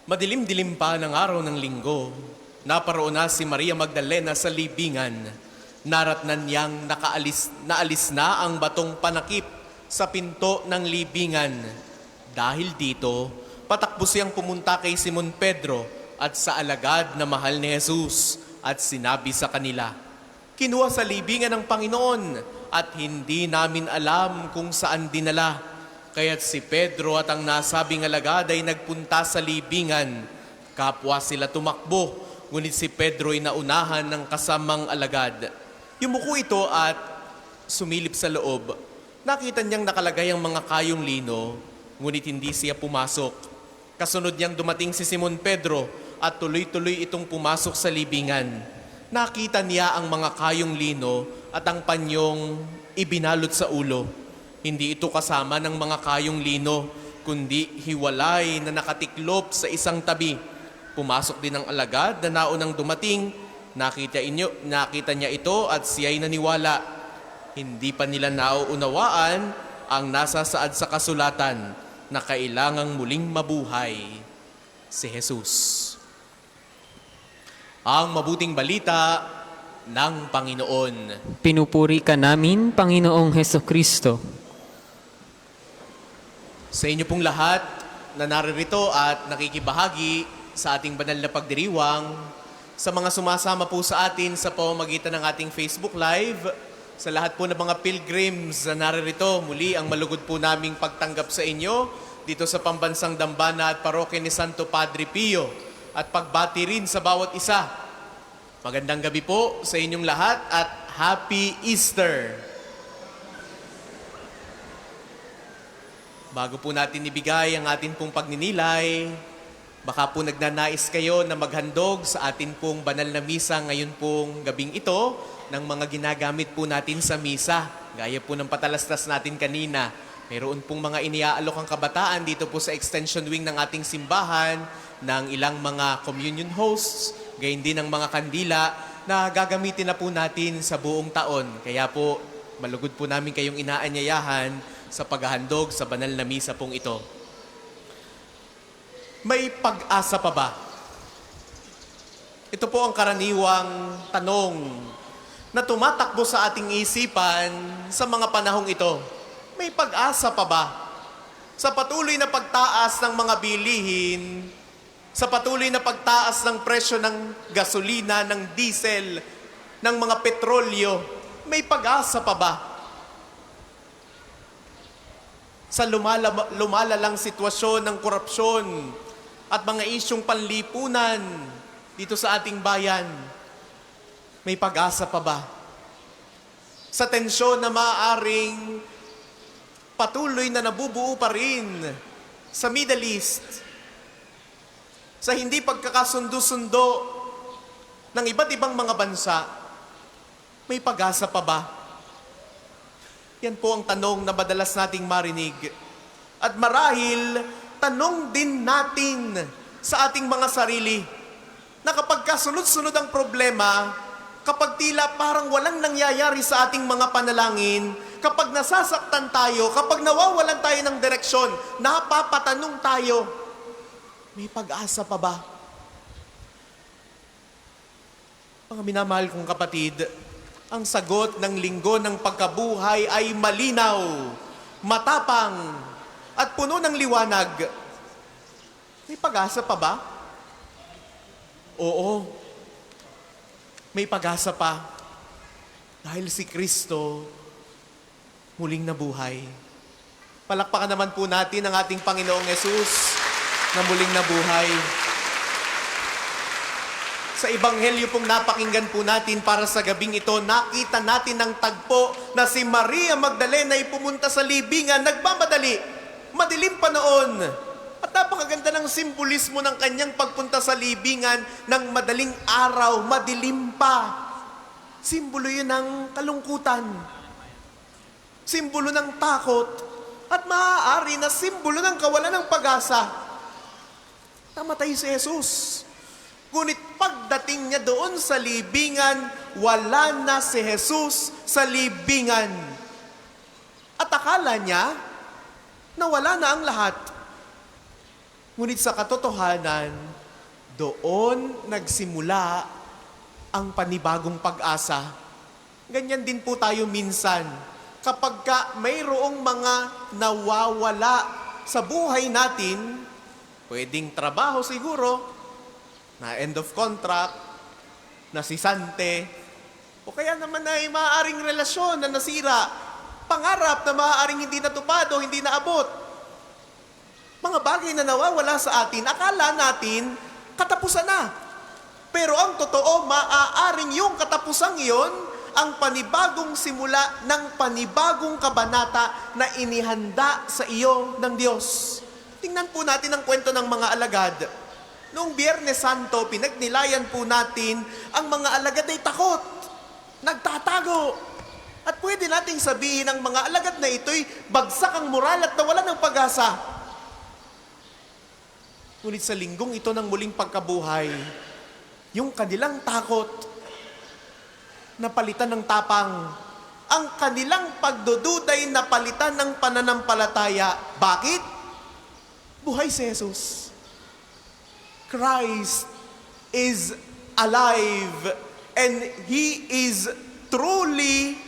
Madilim-dilim pa ng araw ng linggo, naparoon na si Maria Magdalena sa libingan. Naratnan niyang naalis na ang batong panakip sa pinto ng libingan. Dahil dito, patakbo siyang pumunta kay Simon Pedro at sa alagad na mahal ni Jesus at sinabi sa kanila, "Kinuha sa libingan ng Panginoon at hindi namin alam kung saan dinala." Kaya't si Pedro at ang nasabing alagad ay nagpunta sa libingan. Kapwa sila tumakbo, ngunit si Pedro ay naunahan ng kasamang alagad. Yumuko ito at sumilip sa loob. Nakita niyang nakalagay ang mga kayong lino, ngunit hindi siya pumasok. Kasunod niyang dumating si Simon Pedro at tuloy-tuloy itong pumasok sa libingan. Nakita niya ang mga kayong lino at ang panyong ibinalot sa ulo. Hindi ito kasama ng mga kayong lino, kundi hiwalay na nakatiklop sa isang tabi. Pumasok din ang alagad na naunang dumating. Nakita niya ito at siya'y naniwala. Hindi pa nila nauunawaan ang nasasaad sa kasulatan na kailangang muling mabuhay si Jesus. Ang mabuting balita ng Panginoon. Pinupuri ka namin, Panginoong Hesukristo. Sa inyo pong lahat na naririto at nakikibahagi sa ating banal na pagdiriwang, sa mga sumasama po sa atin sa pamamagitan ng ating Facebook Live, sa lahat po ng mga pilgrims na naririto, muli ang malugod po naming pagtanggap sa inyo dito sa Pambansang Dambana at Parokya ni Santo Padre Pio at pagbati rin sa bawat isa. Magandang gabi po sa inyong lahat at Happy Easter! Bago po natin ibigay ang atin pong pagninilay, baka po nagnanais kayo na maghandog sa atin pong banal na misa ngayon pong gabing ito ng mga ginagamit po natin sa misa. Gaya po ng patalastas natin kanina, mayroon pong mga iniaalok ang kabataan dito po sa extension wing ng ating simbahan ng ilang mga communion hosts, gayon din ng mga kandila na gagamitin na po natin sa buong taon. Kaya po, malugod po namin kayong inaanyayahan sa paghahandog sa banal na misa pong ito. May pag-asa pa ba? Ito po ang karaniwang tanong na tumatakbo sa ating isipan sa mga panahong ito. May pag-asa pa ba? Sa patuloy na pagtaas ng mga bilihin, sa patuloy na pagtaas ng presyo ng gasolina, ng diesel, ng mga petrolyo, may pag-asa pa ba? Sa lumalalang sitwasyon ng korupsyon at mga isyong panlipunan dito sa ating bayan, may pag-asa pa ba? Sa tensyon na maaaring patuloy na nabubuo pa rin sa Middle East, sa hindi pagkakasundo-sundo ng iba't ibang mga bansa, may pag-asa pa ba? Yan po ang tanong na madalas nating marinig. At marahil, tanong din natin sa ating mga sarili na kapag kasunod-sunod ang problema, kapag tila parang walang nangyayari sa ating mga panalangin, kapag nasasaktan tayo, kapag nawawalan tayo ng direksyon, napapatanong tayo, may pag-asa pa ba? Mga minamahal kong kapatid, ang sagot ng linggo ng pagkabuhay ay malinaw, matapang, at puno ng liwanag. May pag-asa pa ba? Oo. May pag-asa pa. Dahil si Kristo muling nabuhay. Palakpakan naman po natin ang ating Panginoong Yesus na muling nabuhay. Sa ebanghelyo pong napakinggan po natin para sa gabing ito, nakita natin ang tagpo na si Maria Magdalena ay pumunta sa libingan, nagmamadali, madilim pa noon. At napakaganda ng simbolismo ng kanyang pagpunta sa libingan ng madaling araw, madilim pa. Simbolo yun ng kalungkutan. Simbolo ng takot. At maaari na simbolo ng kawalan ng pag-asa. Namatay si Jesus. Ngunit pagdating niya doon sa libingan, wala na si Jesus sa libingan. At akala niya na wala na ang lahat. Ngunit sa katotohanan, doon nagsimula ang panibagong pag-asa. Ganyan din po tayo minsan. Kapag mayroong mga nawawala sa buhay natin, pwedeng trabaho siguro, na end of contract, na sisante, o kaya naman ay maaaring relasyon na nasira, pangarap na maaaring hindi natupad o hindi naabot. Mga bagay na nawawala sa atin, akala natin katapusan na. Pero ang totoo, maaaring yung katapusang iyon, ang panibagong simula ng panibagong kabanata na inihanda sa iyo ng Diyos. Tingnan po natin ang kwento ng mga alagad. Noong Biyernes Santo, pinagnilayan po natin, ang mga alagad ay takot, nagtatago. At pwede nating sabihin ang mga alagad na ito'y bagsak ang moral at nawalan ng pag-asa. Ngunit sa linggong ito ng muling pagkabuhay, yung kanilang takot, napalitan ng tapang. Ang kanilang pagdududay napalitan ng pananampalataya. Bakit? Buhay si Jesus. Christ is alive and He is truly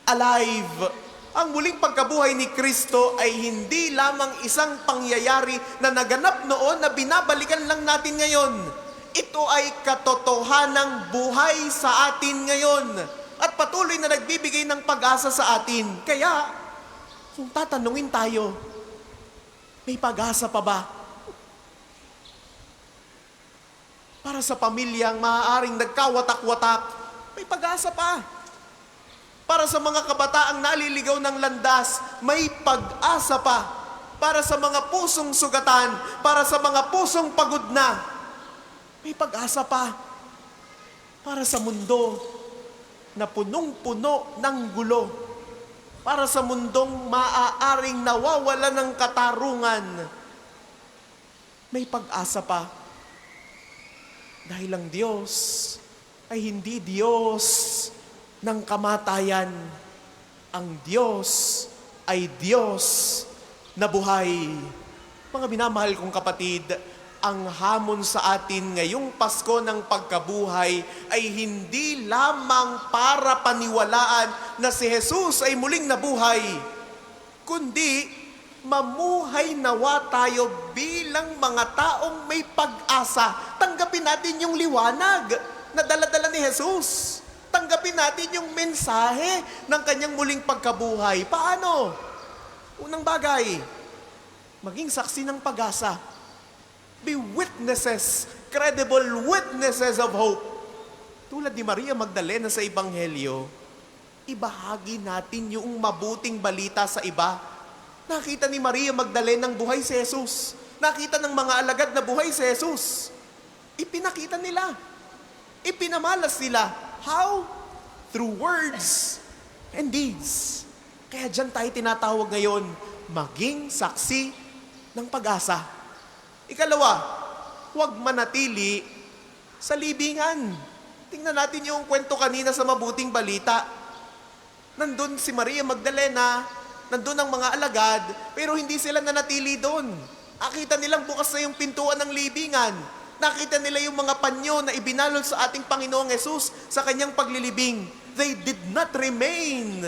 alive. Ang muling pagkabuhay ni Kristo ay hindi lamang isang pangyayari na naganap noon na binabalikan lang natin ngayon. Ito ay katotohanang buhay sa atin ngayon at patuloy na nagbibigay ng pag-asa sa atin. Kaya, kung tatanungin tayo, may pag-asa pa ba? Para sa pamilyang maaaring nagkawatak-watak, may pag-asa pa. Para sa mga kabataang naliligaw ng landas, may pag-asa pa. Para sa mga pusong sugatan, para sa mga pusong pagod na, may pag-asa pa. Para sa mundo na punong-puno ng gulo, para sa mundong maaaring nawawala ng katarungan, may pag-asa pa. Dahil ang Diyos ay hindi Diyos ng kamatayan. Ang Diyos ay Diyos na buhay. Mga minamahal kong kapatid, ang hamon sa atin ngayong Pasko ng pagkabuhay ay hindi lamang para paniwalaan na si Jesus ay muling nabuhay, kundi mamuhay nawa tayo bilang mga taong may pag-asa. Tanggapin natin yung liwanag na dala-dala ni Jesus. Tanggapin natin yung mensahe ng kanyang muling pagkabuhay. Paano? Unang bagay, maging saksi ng pag-asa. Be witnesses, credible witnesses of hope. Tulad ni Maria Magdalena sa Ebanghelyo, ibahagi natin yung mabuting balita sa iba. Nakita ni Maria Magdalena ang buhay si Jesus. Nakita ng mga alagad na buhay si Jesus. Ipinakita nila. Ipinamalas nila. How? Through words and deeds. Kaya dyan tayo tinatawag ngayon, maging saksi ng pag-asa. Ikalawa, huwag manatili sa libingan. Tingnan natin yung kwento kanina sa mabuting balita. Nandun si Maria Magdalena, nandun ang mga alagad, pero hindi sila nanatili doon. Nakita nilang bukas na yung pintuan ng libingan. Nakita nila yung mga panyo na ibinalot sa ating Panginoong Yesus sa kanyang paglilibing. They did not remain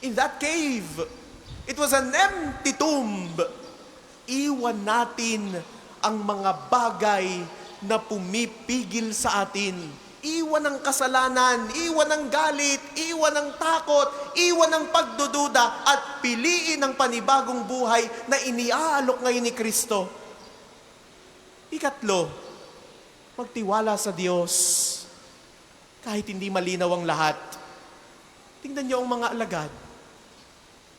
in that cave. It was an empty tomb. Iwan natin ang mga bagay na pumipigil sa atin. Iwan ang kasalanan, iwan ang galit, iwan ang takot, iwan ang pagdududa at piliin ang panibagong buhay na iniaalok ngayon ni Kristo. Ikatlo, magtiwala sa Diyos kahit hindi malinaw ang lahat. Tingnan niyo ang mga alagad.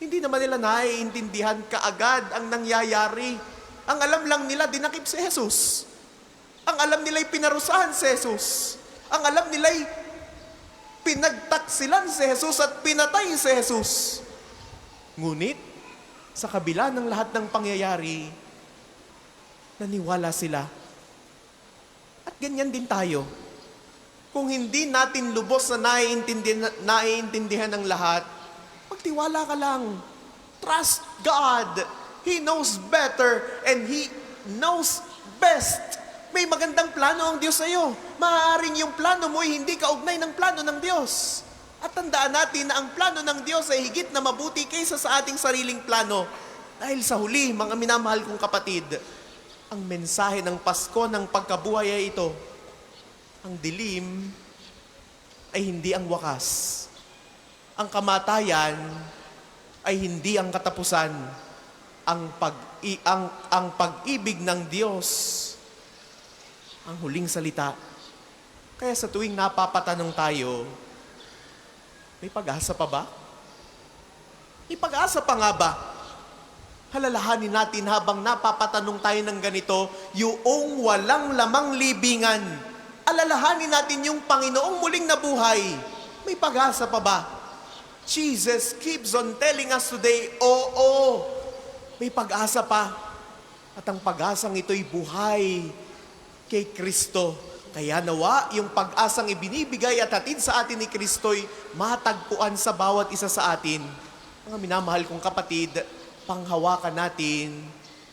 Hindi naman nila naiintindihan kaagad ang nangyayari. Ang alam lang nila, dinakip si Jesus. Ang alam nila'y pinarusahan si Jesus. Ang alam nila'y pinagtaksilan si Jesus at pinatay si Jesus. Ngunit, sa kabila ng lahat ng pangyayari, naniwala sila. At ganyan din tayo. Kung hindi natin lubos na naiintindihan ng lahat, magtiwala ka lang. Trust God. He knows better and He knows best. May magandang plano ang Diyos sa iyo. Maaaring yung plano mo ay hindi kaugnay ng plano ng Diyos. At tandaan natin na ang plano ng Diyos ay higit na mabuti kaysa sa ating sariling plano. Dahil sa huli, mga minamahal kong kapatid, ang mensahe ng Pasko ng pagkabuhay ay ito. Ang dilim ay hindi ang wakas. Ang kamatayan ay hindi ang katapusan. Ang pag-ibig ng Diyos ang huling salita. Kaya sa tuwing napapatanong tayo, may pag-asa pa ba? May pag-asa pa nga ba? Halalahanin natin habang napapatanong tayo ng ganito, yung walang lamang libingan. Alalahanin natin yung Panginoong muling nabuhay. May pag-asa pa ba? Jesus keeps on telling us today, oo, may pag-asa pa. At ang pag-asang ito'y buhay kay Kristo. Kaya nawa, yung pag-asang ibinibigay at hatid sa atin ni Kristo'y matagpuan sa bawat isa sa atin. Mga minamahal kong kapatid, panghawakan natin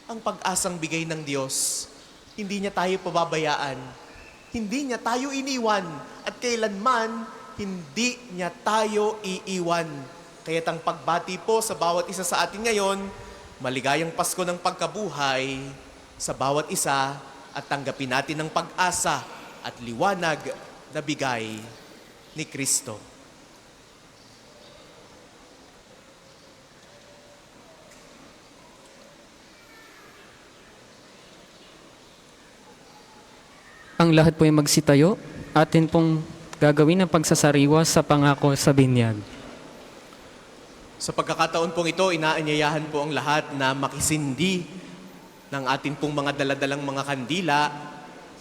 ang pag-asang bigay ng Diyos. Hindi niya tayo pababayaan. Hindi niya tayo iniwan. At kailanman, hindi niya tayo iiwan. Kaya't ang pagbati po sa bawat isa sa atin ngayon, maligayang Pasko ng pagkabuhay sa bawat isa at tanggapin natin ang pag-asa at liwanag na bigay ni Kristo. ang lahat po ay magsitayo. Atin pong gagawin ang pagsasariwa sa pangako sa binyag. Sa pagkakataon pong ito, inaanyayahan po ang lahat na makisindi ng atin pong mga daladalang mga kandila.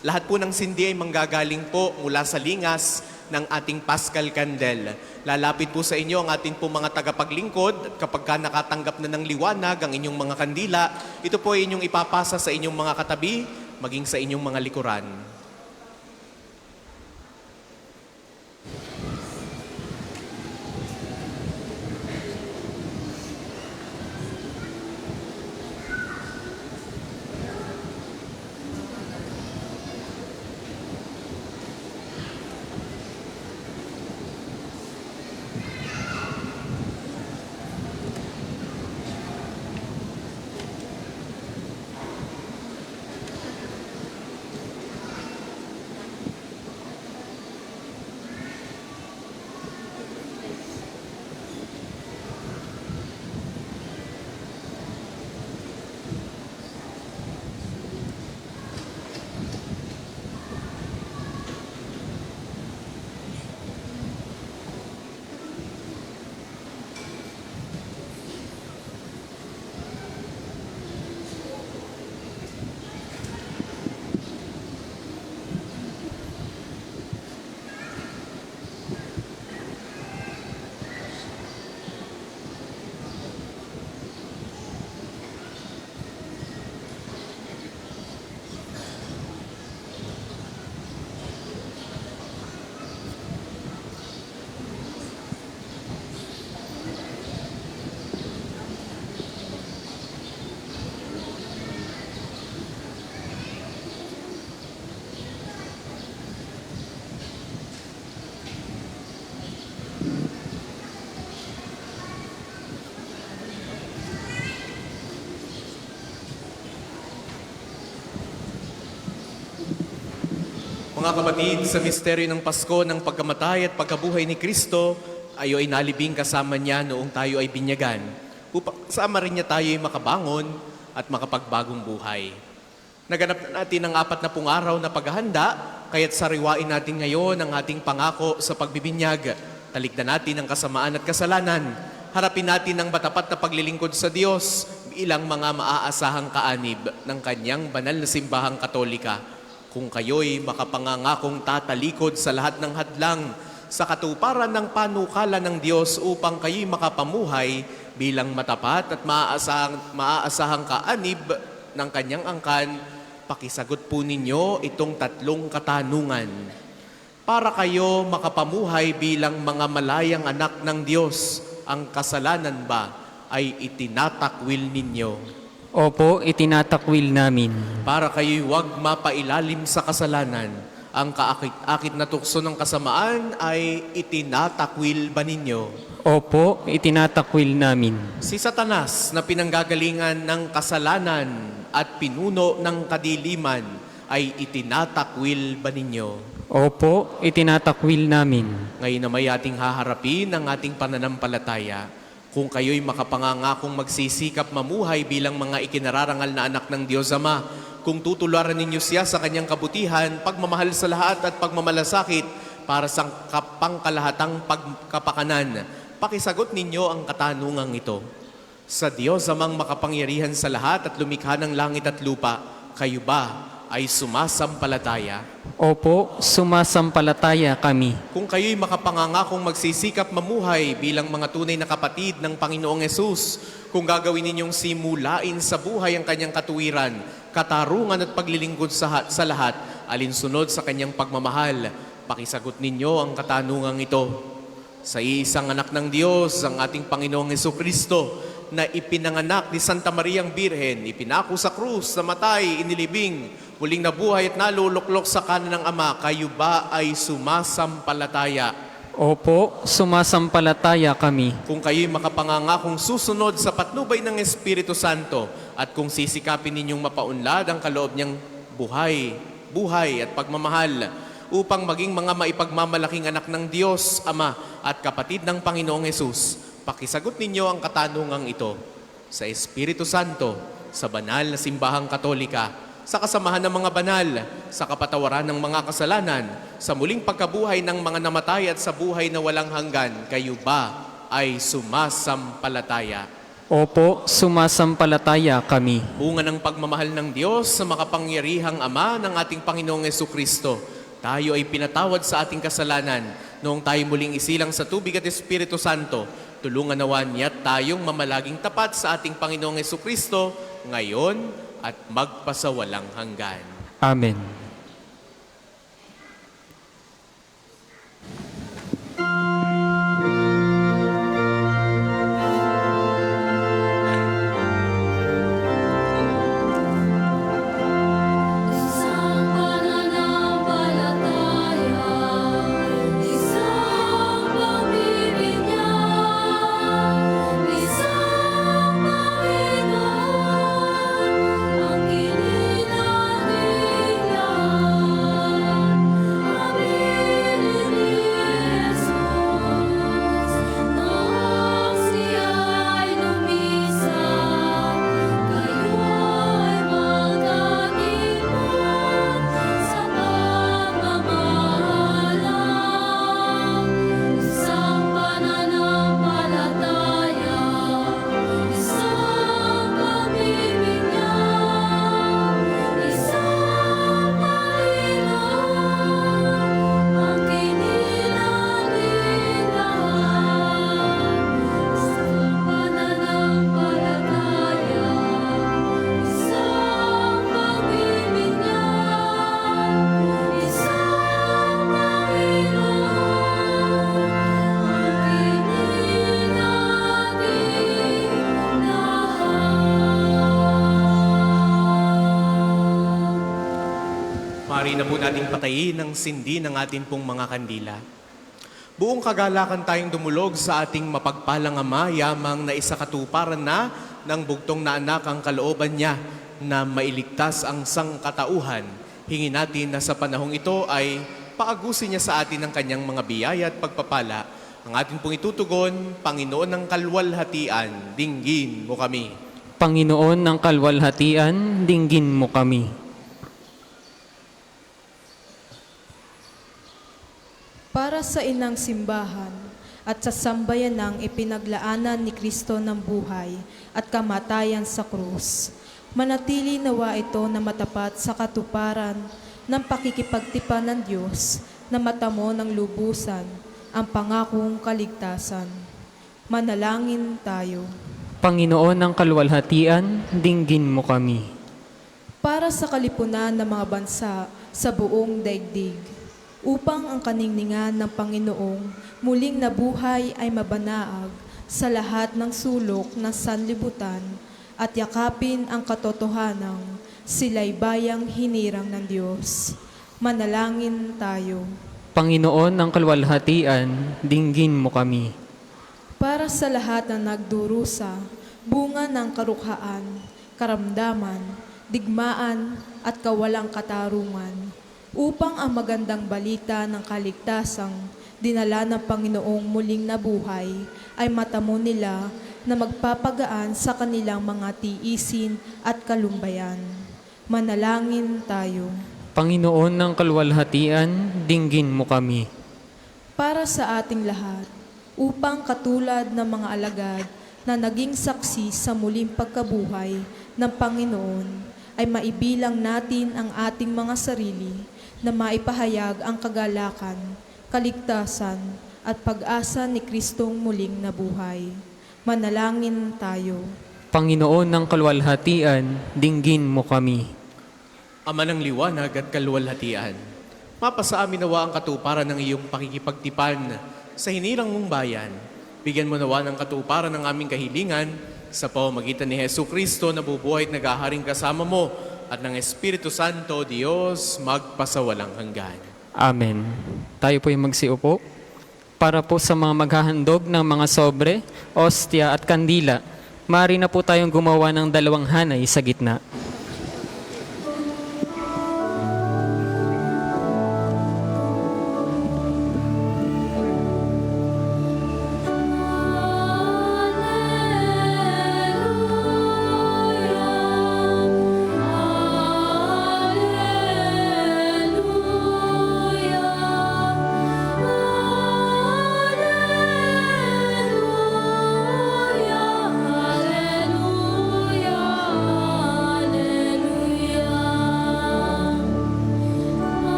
Lahat po ng sindi ay manggagaling po mula sa lingas ng ating Paschal Candle. Lalapit po sa inyo ang ating pong mga tagapaglingkod at kapag ka nakatanggap na ng liwanag ang inyong mga kandila, ito po ay inyong ipapasa sa inyong mga katabi, maging sa inyong mga likuran. Mga kapatid, sa misteryo ng Pasko ng pagkamatay at pagkabuhay ni Kristo, tayo ay nalibing kasama niya noong tayo ay binyagan. Upang kasama rin niya tayo ay makabangon at makapagbagong buhay. Naganap na natin ang 40 araw na paghahanda, kaya't sariwain natin ngayon ang ating pangako sa pagbibinyag. Talikdan natin ang kasamaan at kasalanan. Harapin natin ang matapat na paglilingkod sa Diyos bilang mga maaasahang kaanib ng kanyang banal na simbahang Katolika. Kung kayo'y makapangangakong tatalikod sa lahat ng hadlang sa katuparan ng panukala ng Diyos upang kayo'y makapamuhay bilang matapat at maaasahang kaanib ng kanyang angkan, pakisagot po ninyo itong 3 katanungan. Para kayo makapamuhay bilang mga malayang anak ng Diyos, ang kasalanan ba ay itinatakwil ninyo? Opo, itinatakwil namin. Para kayo'y huwag mapailalim sa kasalanan, ang kaakit-akit na tukso ng kasamaan ay itinatakwil ba ninyo? Opo, itinatakwil namin. Si Satanas na pinanggagalingan ng kasalanan at pinuno ng kadiliman ay itinatakwil ba ninyo? Opo, itinatakwil namin. Ngayon na may ating haharapin ang ating pananampalataya. Kung kayo'y makapangangakong magsisikap mamuhay bilang mga ikinararangal na anak ng Diyos Ama, kung tutularan ninyo siya sa kanyang kabutihan, pagmamahal sa lahat at pagmamalasakit para sa pangkalahatang pagkapakanan, pakisagot ninyo ang katanungang ito. Sa Diyos Amang makapangyarihan sa lahat at lumikha ng langit at lupa, kayo ba ay sumasampalataya? Opo, sumasampalataya kami. Kung kayo'y makapangangakong magsisikap mamuhay bilang mga tunay na kapatid ng Panginoong Yesus, kung gagawin ninyong simulain sa buhay ang kanyang katuwiran, katarungan at paglilingkod sa lahat, alinsunod sa kanyang pagmamahal, pakisagot ninyo ang katanungang ito. Sa iisang anak ng Diyos, ang ating Panginoong Jesucristo, na ipinanganak ni Santa Mariang Birhen, ipinako sa krus, namatay, inilibing, muling nabuhay at naluluklok sa kanan ng Ama, kayo ba ay sumasampalataya? Opo, sumasampalataya kami. Kung kayo'y makapangangakong susunod sa patnubay ng Espiritu Santo at kung sisikapin ninyong mapaunlad ang kaloob niyang buhay at pagmamahal upang maging mga maipagmamalaking anak ng Diyos, Ama at kapatid ng Panginoong Yesus, pakisagot ninyo ang katanungang ito. Sa Espiritu Santo, sa banal na simbahang Katolika, sa kasamahan ng mga banal, sa kapatawaran ng mga kasalanan, sa muling pagkabuhay ng mga namatay at sa buhay na walang hanggan, kayo ba ay sumasampalataya? Opo, sumasampalataya kami. Bunga ng pagmamahal ng Diyos sa makapangyarihang Ama ng ating Panginoong Jesucristo, tayo ay pinatawad sa ating kasalanan noong tayo muling isilang sa tubig at Espiritu Santo. Tulungan nawa niya tayong mamalaging tapat sa ating Panginoong Jesucristo ngayon at magpasawalang hanggan. Amen. Isang pananampalataya, isang pagbibinyag, isang Panginoon, ang kinilaligyan. Aminin ni Jesus, noong siya'y lumisang, kayo ay magkatipon sa pagmamahalang. Isang pananampalataya, isang pagbibinyag, isang Panginoon, ang kinilaligyan. Isang pananampalataya, isang pagbibinyag, isang Maaari na po nating patayin ang sindi ng ating pong mga kandila. Buong kagalakan tayong dumulog sa ating mapagpalang Ama, yamang na isakatuparan na ng bugtong na anak ang kalooban niya na mailigtas ang sangkatauhan. Hingin natin na sa panahong ito ay paagusin niya sa atin ang kanyang mga biyaya at pagpapala. Ang ating pong itutugon, Panginoon ng kalwalhatian, dinggin mo kami. Panginoon ng kalwalhatian, dinggin mo kami. Para sa inang simbahan at sa sambayanang ipinaglaanan ni Kristo ng buhay at kamatayan sa krus, manatili nawa ito na matapat sa katuparan ng pakikipagtipan ng Diyos na matamo ng lubusan ang pangakong kaligtasan. Manalangin tayo. Panginoon ng kalwalhatian, dinggin mo kami. Para sa kalipunan ng mga bansa sa buong daigdig, upang ang kaningningan ng Panginoong muling nabuhay ay mabanaag sa lahat ng sulok ng sanlibutan at yakapin ang katotohanang sila'y bayang hinirang ng Diyos. Manalangin tayo. Panginoon ng kalwalhatian, dinggin mo kami. Para sa lahat na nagdurusa, bunga ng karukhaan, karamdaman, digmaan at kawalang katarungan, upang ang magandang balita ng kaligtasang dinala ng Panginoong muling nabuhay ay matamo nila na magpapagaan sa kanilang mga tiisin at kalumbayan. Manalangin tayo. Panginoon ng kalwalhatian, dinggin mo kami. Para sa ating lahat, upang katulad ng mga alagad na naging saksi sa muling pagkabuhay ng Panginoon, ay maibilang natin ang ating mga sarili na maipahayag ang kagalakan, kaligtasan at pag-asa ni Kristong muling nabuhay. Manalangin tayo. Panginoon ng kalwalhatian, dinggin mo kami. Ama ng liwanag at kalwalhatian, mapasa amin nawa ang katuparan ng iyong pakikipagtipan sa hinirang mong bayan. Bigyan mo nawa ng katuparan ng aming kahilingan sa pamamagitan ni Jesucristo na bubuhay at naghaharing kasama mo at ng Espiritu Santo, Diyos, magpasawalang hanggan. Amen. Tayo po yung magsiupo. Para po sa mga maghahandog ng mga sobre, ostya at kandila, maaari na po tayong gumawa ng 2 hanay sa gitna. Alleluia,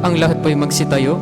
Ang lahat po'y magsitayo.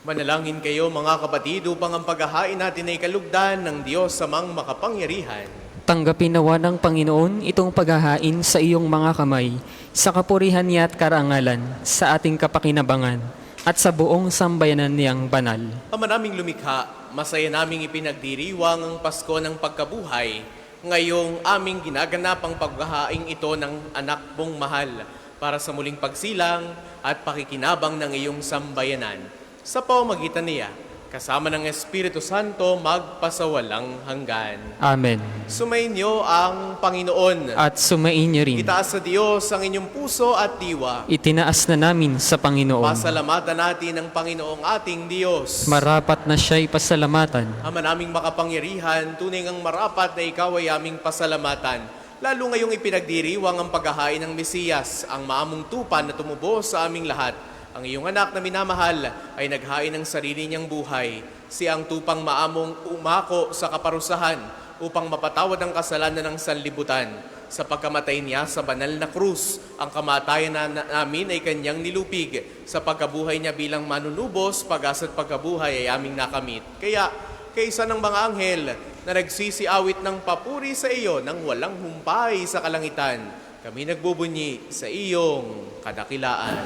Manalangin kayo mga kapatid upang ang paghahain natin ay kalugdan ng Diyos samang makapangyarihan. Tanggapin nawa ng Panginoon itong paghahain sa iyong mga kamay, sa kapurihan niya at karangalan, sa ating kapakinabangan, at sa buong sambayanan niyang banal. Ama naming lumikha, masaya naming ipinagdiriwang ang Pasko ng pagkabuhay. Ngayong aming ginaganap ang paghahaing ito ng anak mong mahal para sa muling pagsilang at pakikinabang ng iyong sambayanan. Sa pamamagitan niya, kasama ng Espiritu Santo, magpasawalang hanggan. Amen. Sumainyo ang Panginoon. At sumain niyo rin. Itaas sa Diyos ang inyong puso at diwa. Itinaas na namin sa Panginoon. Pasalamatan natin ang Panginoong ating Diyos. Marapat na siya'y pasalamatan. Ama naming makapangyarihan, tunay ngang marapat na ikaw ay aming pasalamatan. Lalo ngayong ipinagdiriwang ang paghahain ng Mesiyas, ang maamong tupan na tumubos sa aming lahat. Ang iyong anak na minamahal ay naghain ng sarili niyang buhay. Siya ang tupang maamong umako sa kaparusahan upang mapatawad ang kasalanan ng sanlibutan. Sa pagkamatay niya sa banal na krus, ang kamatayan namin ay kanyang nilupig. Sa pagkabuhay niya bilang manunubos, pag-asa at pagkabuhay ay aming nakamit. Kaya, kaysa ng mga anghel na nagsisiawit ng papuri sa iyo nang walang humpay sa kalangitan, kami nagbubunyi sa iyong kadakilaan.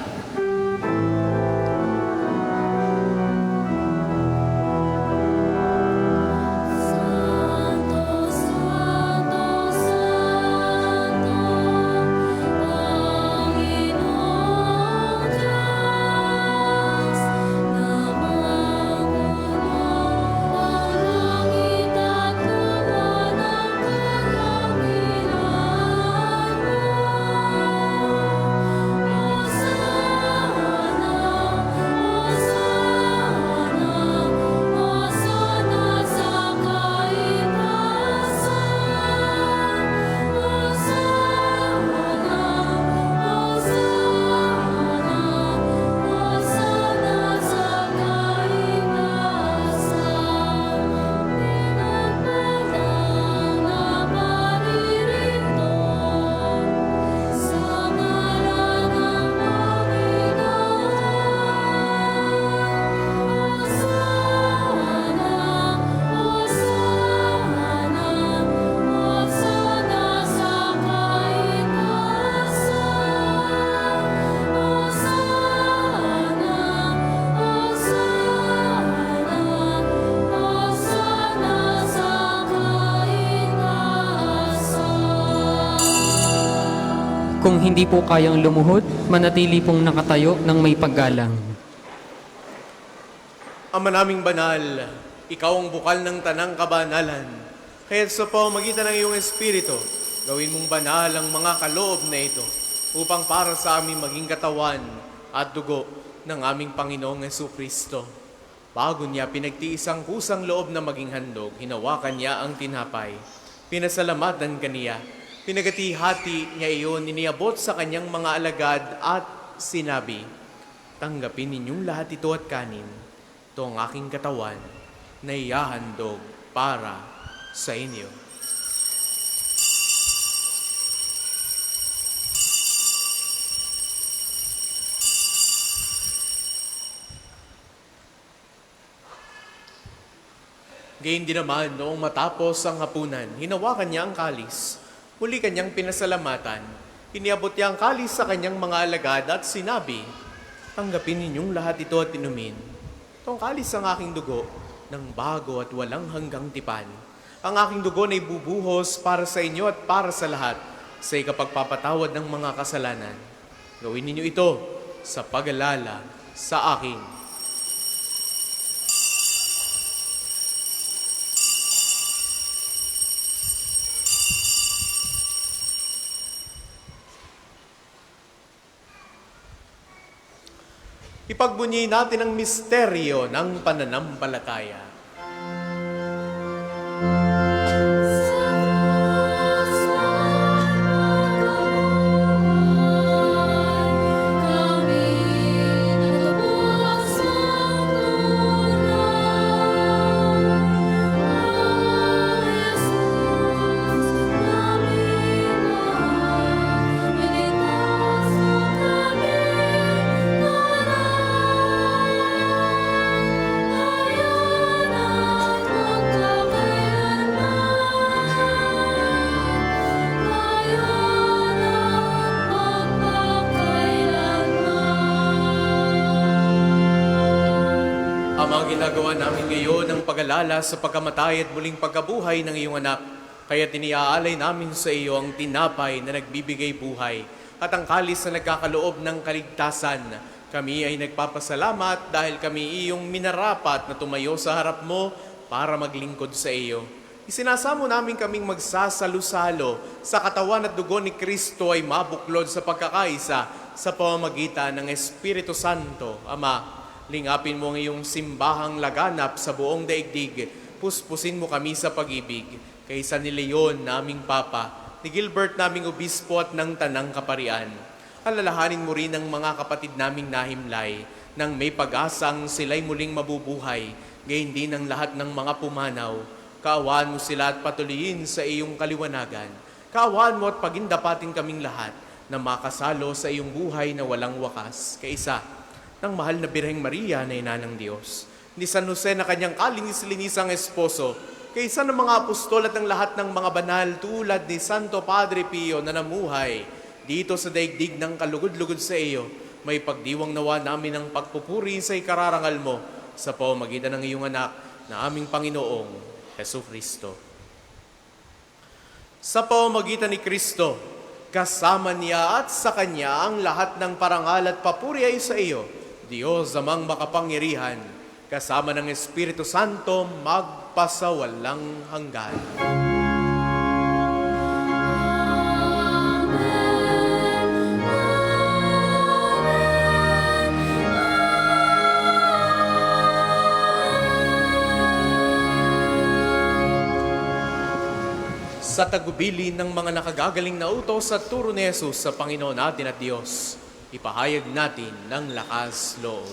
Kung hindi po kayang lumuhod, manatili pong nakatayo ng may paggalang. Ama naming banal, ikaw ang bukal ng tanang kabanalan. Kaya sa pamamagitan ng iyong Espiritu, gawin mong banal ang mga kaloob na ito upang para sa aming maging katawan at dugo ng aming Panginoong Jesucristo. Bago niya pinagtiis ang kusang loob na maging handog, hinawakan niya ang tinapay. Pinasalamatan kaniya. Pinagati-hati niya iyon, iniabot sa kanyang mga alagad at sinabi, "Tanggapin ninyong lahat ito at kanin. Ito ang aking katawan na ihahandog para sa inyo." Gayun din naman, noong matapos ang hapunan, hinawakan niya ang kalis. Muli kanyang pinasalamatan. Iniabot niya ang kalis sa kanyang mga alagad at sinabi, "Tanggapin ninyong lahat ito at inumin. Itong kalis ang aking dugo ng bago at walang hanggang tipan. Ang aking dugo na ibubuhos para sa inyo at para sa lahat sa ikapagpapatawad ng mga kasalanan. Gawin ninyo ito sa pag-alala sa akin." Ipagbunyi natin ang misteryo ng pananampalataya. Kami natubos ginagawa namin ngayon ang pag-alala sa pagkamatay at muling pagkabuhay ng iyong anak. Kaya tiniaalay namin sa iyo ang tinapay na nagbibigay buhay at ang kalis na nagkakaloob ng kaligtasan. Kami ay nagpapasalamat dahil kami iyong minarapat na tumayo sa harap mo para maglingkod sa iyo. Isinasamo namin kaming magsasalo-salo sa katawan at dugo ni Kristo ay mabuklod sa pagkakaisa sa pamamagitan ng Espiritu Santo. Ama, lingapin mo ang iyong simbahang laganap sa buong daigdig. Puspusin mo kami sa pag-ibig. Kaysa ni Leon, naming Papa, ni Gilbert, naming Obispo at ng Tanang Kaparian. Alalahanin mo rin ang mga kapatid naming nahimlay nang may pag-asang sila'y muling mabubuhay, gayon din ang lahat ng mga pumanaw. Kaawaan mo sila at patuloyin sa iyong kaliwanagan. Kaawaan mo at pagindapatin kaming lahat na makasalo sa iyong buhay na walang wakas. Kaisa ng mahal na Birheng Maria na ina ng Diyos, ni San Jose na kanyang kalinis-linisang esposo, kaysa ng mga apostol at ng lahat ng mga banal tulad ni Santo Padre Pio na namuhay dito sa daigdig ng kalugod-lugod sa iyo, may pagdiwang nawa namin ang pagpupuri sa ikararangal mo sa pamamagitan ng iyong anak na aming Panginoong Jesucristo. Sa pamamagitan ni Kristo, kasama niya at sa Kanya ang lahat ng parangal at papuri ay sa iyo, Diyos amang makapangyarihan, kasama ng Espiritu Santo magpasawalang hanggan. Sa tagubili ng mga nakagagaling na utos at turo ni Jesus sa Panginoon natin at Diyos, ipahayag natin ng lakas loob.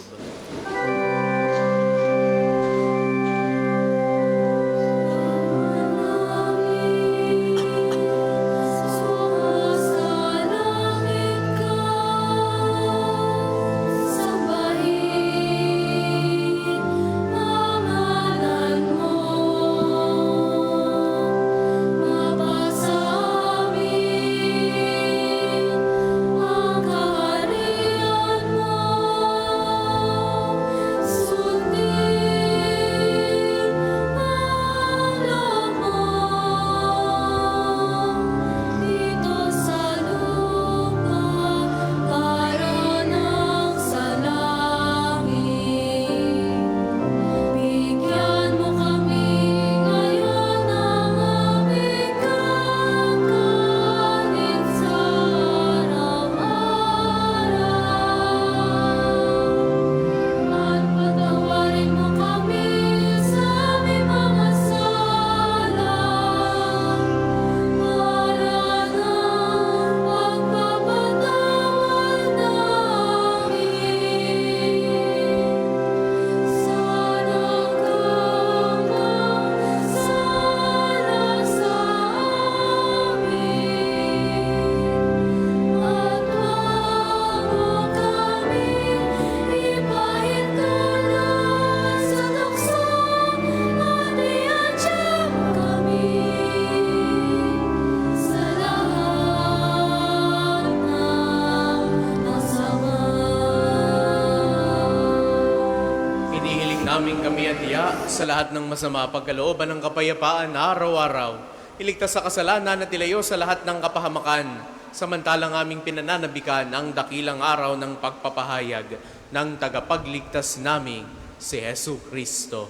Sa lahat ng masama, pagkalooban ng kapayapaan araw-araw, iligtas sa kasalanan at ilayo sa lahat ng kapahamakan, samantalang aming pinananabikan ang dakilang araw ng pagpapahayag ng tagapagligtas naming si Jesu Kristo.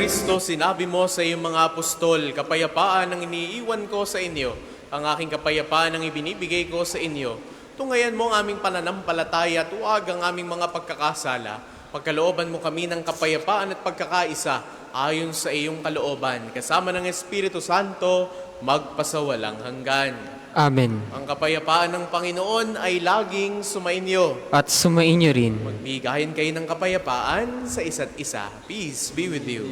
Kristo, sinabi mo sa iyong mga apostol, kapayapaan ang iniiwan ko sa inyo, ang aking kapayapaan ang ibinibigay ko sa inyo. Tungayan mo ang aming pananampalataya at huwag ang aming mga pagkakasala. Pagkalooban mo kami ng kapayapaan at pagkakaisa ayon sa iyong kalooban, kasama ng Espiritu Santo, magpasawalang hanggan. Amen. Ang kapayapaan ng Panginoon ay laging sumainyo. At sumainyo rin. Magbigayin kayo ng kapayapaan sa isa't isa. Peace be with you.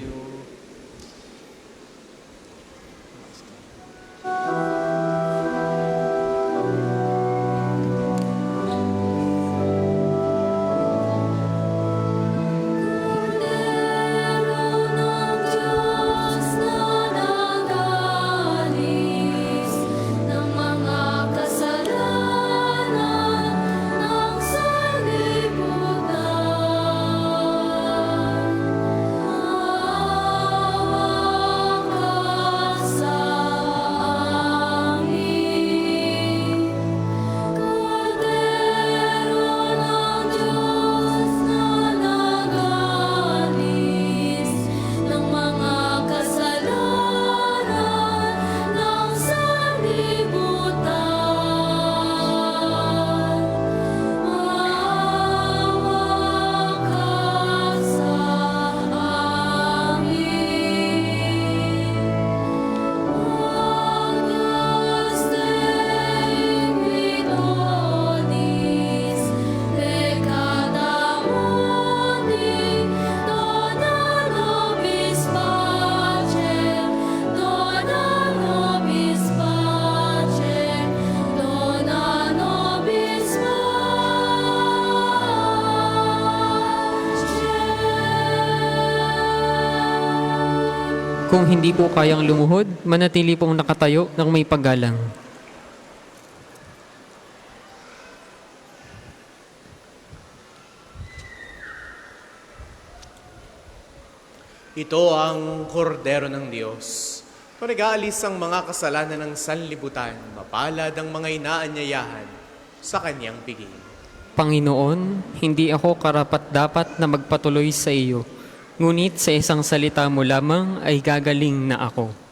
Kung hindi po kayang lumuhod, manatili pong nakatayo ng may paggalang. Ito ang kordero ng Diyos. Kung nag-aalis ang mga kasalanan ng sanlibutan, mapalad ang mga inaanyayahan sa kanyang piging. Panginoon, hindi ako karapat-dapat na magpatuloy sa iyo. Ngunit sa isang salita mo lamang ay gagaling na ako.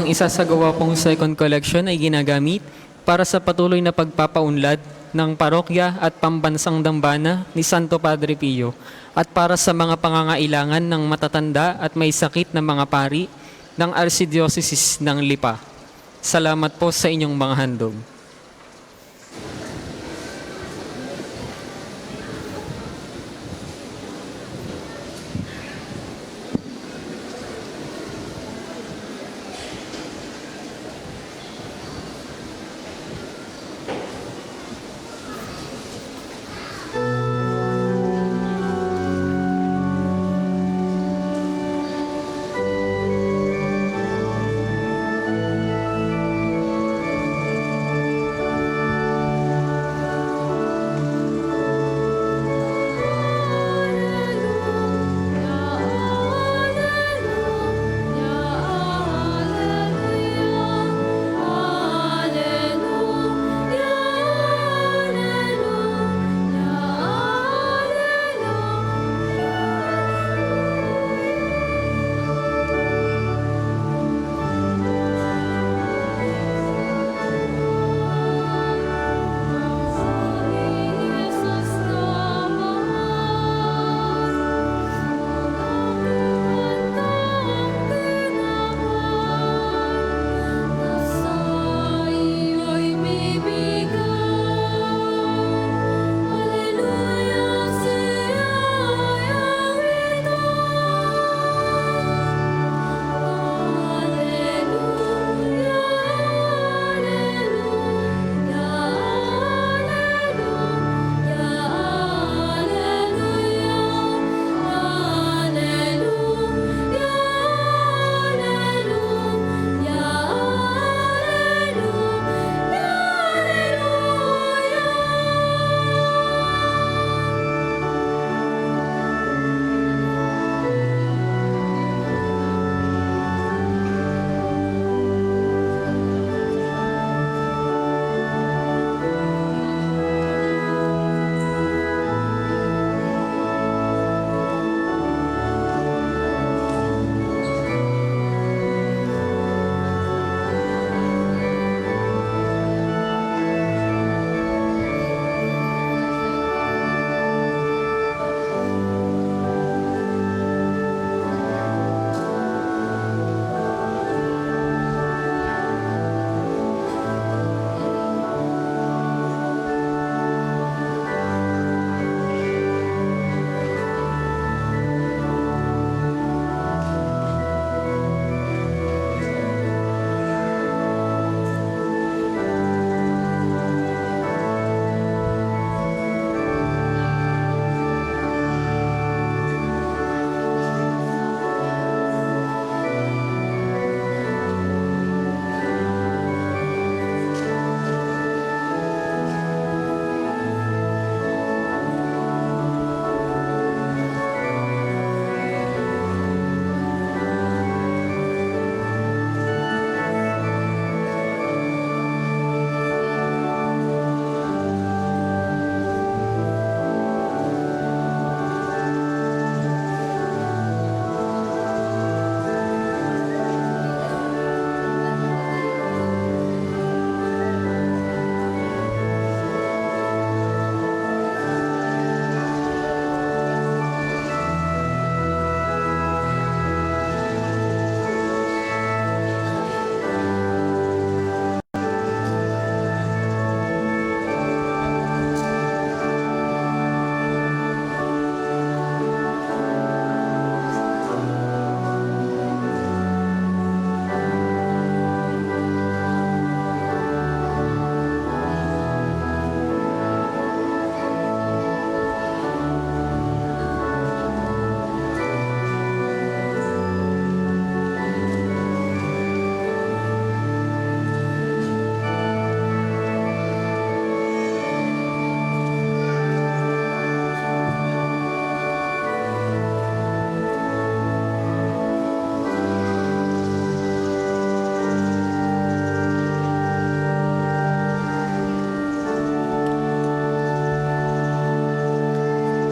ang isasagawa pong second collection ay ginagamit para sa patuloy na pagpapaunlad ng parokya at pambansang dambana ni Santo Padre Pio at para sa mga pangangailangan ng matatanda at may sakit na mga pari ng Archdiocese ng Lipa. Salamat po sa inyong mga handog.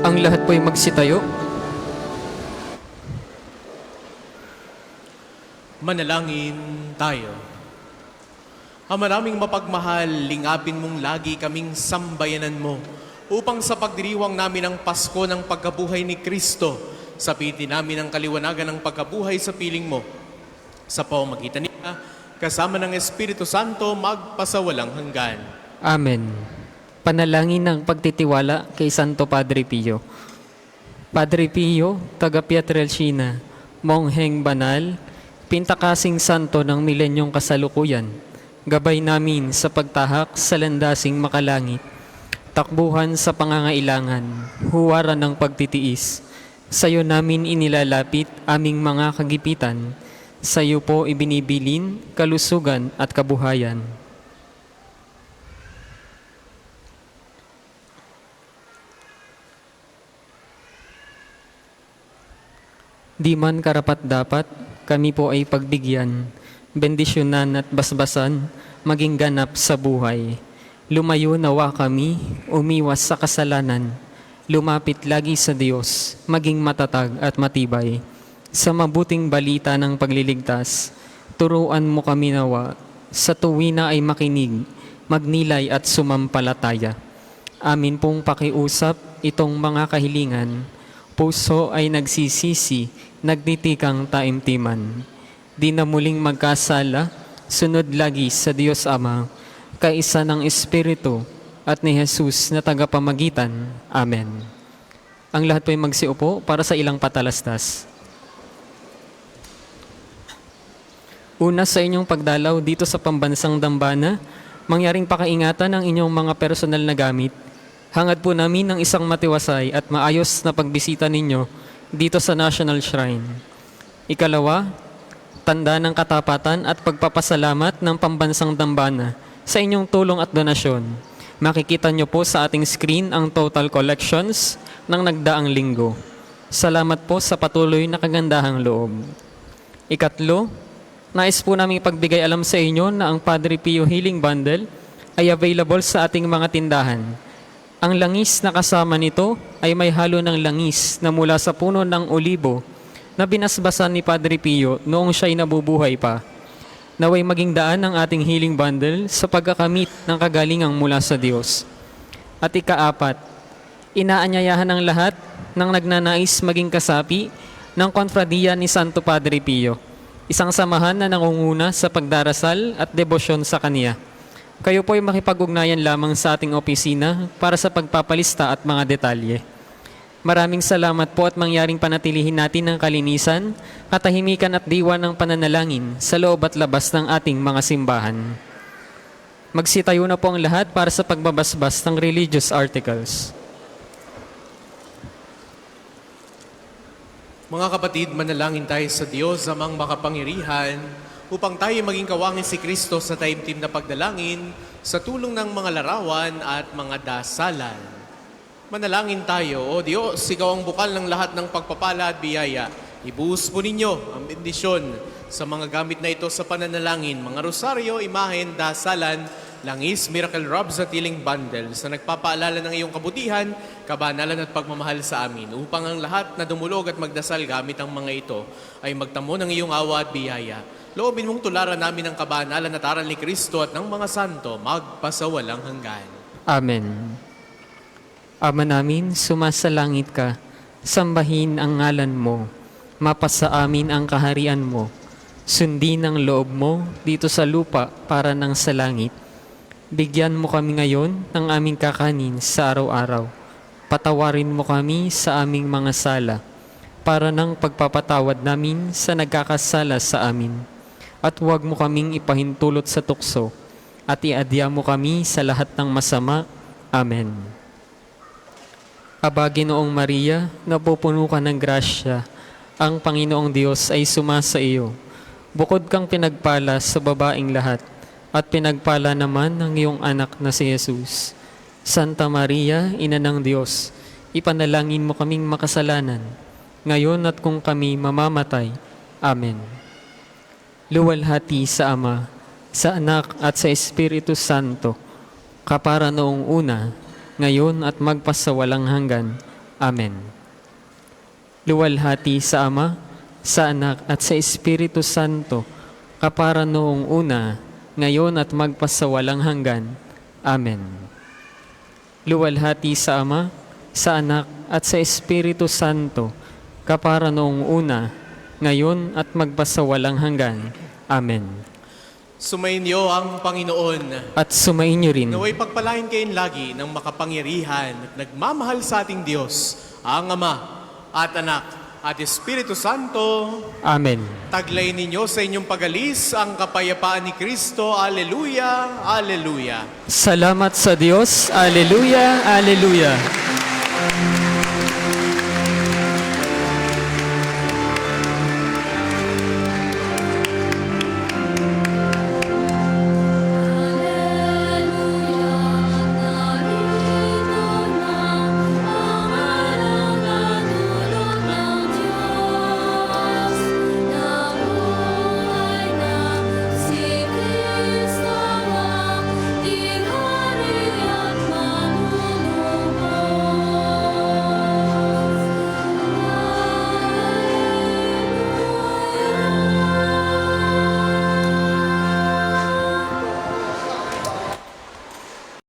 Ang lahat po'y magsitayo. Manalangin. tayo. Ama naming mapagmahal, lingapin mong lagi kaming sambayanan mo upang sa pagdiriwang namin ang Pasko ng pagkabuhay ni Kristo, sapitin namin ang kaliwanagan ng pagkabuhay sa piling mo. Sa pamamagitan niya, kasama ng Espiritu Santo, magpasawalang hanggan. Amen. Panalangin ng pagtitiwala kay Santo Padre Pio. Padre Pio, taga Pietrelcina, mongheng banal, pintakasing santo ng milenyong kasalukuyan, gabay namin sa pagtahak sa landasing makalangit, takbuhan sa pangangailangan, huwaran ng pagtitiis. Sa iyo namin inilalapit aming mga kagipitan, sa iyo po ibinibilin kalusugan at kabuhayan. Di man karapat-dapat, kami po ay pagbigyan, bendisyonan at basbasan, maging ganap sa buhay. Lumayo nawa kami, umiwas sa kasalanan, lumapit lagi sa Diyos, maging matatag at matibay. Sa mabuting balita ng pagliligtas, turuan mo kami nawa, sa tuwina ay makinig, magnilay at sumampalataya. Amin pong pakiusap itong mga kahilingan, puso ay nagsisisi, nagtitikang taimtiman. Di na muling magkasala, sunod lagi sa Diyos Ama, kaisa ng Espiritu at ni Jesus na tagapamagitan. Amen. Ang lahat po ay magsiupo para sa ilang patalastas. Una sa inyong pagdalaw dito sa pambansang dambana, mangyaring pakaingatan ang inyong mga personal na gamit. Hangad po namin ng isang matiwasay at maayos na pagbisita ninyo dito sa National Shrine. Ikalawa, tanda ng katapatan at pagpapasalamat ng pambansang dambana sa inyong tulong at donasyon. Makikita nyo po sa ating screen ang total collections ng nagdaang linggo. Salamat po sa patuloy na kagandahang loob. Ikatlo, nais po namin ipagbigay alam sa inyo na ang Padre Pio Healing Bundle ay available sa ating mga tindahan. Ang langis na kasama nito ay may halo ng langis na mula sa puno ng olibo na binasbasan ni Padre Pio noong siya'y nabubuhay pa. Naway maging daan ang ating healing bundle sa pagkakamit ng kagalingang mula sa Diyos. At ikaapat, inaanyayahan ng lahat ng nagnanais maging kasapi ng Konfradiya ni Santo Padre Pio, isang samahan na nangunguna sa pagdarasal at debosyon sa Kanya. Kayo po ay makipag-ugnayan lamang sa ating opisina para sa pagpapalista at mga detalye. Maraming salamat po at mangyaring panatilihin natin ng kalinisan, katahimikan at diwa ng pananalangin sa loob at labas ng ating mga simbahan. Magsitayo na po ang lahat para sa pagbabasbas ng religious articles. Mga kapatid, manalangin tayo sa Diyos amang makapangyarihan upang tayo maging kawangin si Kristo sa taimtim na pagdalangin sa tulong ng mga larawan at mga dasalan. Manalangin tayo, O Diyos, Ikaw ang bukal ng lahat ng pagpapala at biyaya. Ibuhos po ninyo ang bendisyon sa mga gamit na ito sa pananalangin, mga rosaryo, imahen, dasalan, langis, miracle robes at healing bundles na nagpapaalala ng iyong kabutihan, kabanalan at pagmamahal sa amin upang ang lahat na dumulog at magdasal gamit ang mga ito ay magtamo ng iyong awa at biyaya. Loobin mong tularan namin ang kabanalan at aral ni Kristo at ng mga santo magpasawalang hanggan. Amen. Ama namin, sumasalangit ka, sambahin ang ngalan mo, mapasa amin ang kaharian mo, sundin ang loob mo dito sa lupa para nang sa langit. Bigyan mo kami ngayon ng aming kakanin sa araw-araw. Patawarin mo kami sa aming mga sala, para nang pagpapatawad namin sa nagkakasala sa amin. At huwag mo kaming ipahintulot sa tukso, at iadya mo kami sa lahat ng masama. Amen. Aba, Ginoong Maria, napupuno ka ng grasya, ang Panginoong Diyos ay sumasa iyo. Bukod kang pinagpala sa babaeng lahat, at pinagpala naman ng iyong anak na si Jesus. Santa Maria, Ina ng Diyos, ipanalangin mo kaming makasalanan, ngayon at kung kami mamamatay. Amen. Luwalhati sa Ama, sa Anak at sa Espiritu Santo, kapara noong una, ngayon at magpasawalang hanggan. Amen. Luwalhati sa Ama, sa Anak at sa Espiritu Santo, kapara noong una, ngayon at magpasawalang hanggan. Amen. Luwalhati sa Ama, sa Anak, at sa Espiritu Santo, kapara noong una, ngayon at magpasawalang hanggan. Amen. Sumainyo ang Panginoon. At sumainyo rin. Naway pagpalain kayo lagi ng makapangyarihan at nagmamahal sa ating Diyos, ang Ama at Anak at Espiritu Santo. Amen. Taglay ninyo sa inyong pag-alis ang kapayapaan ni Kristo. Alleluia, alleluia. Salamat sa Diyos. Alleluia, alleluia.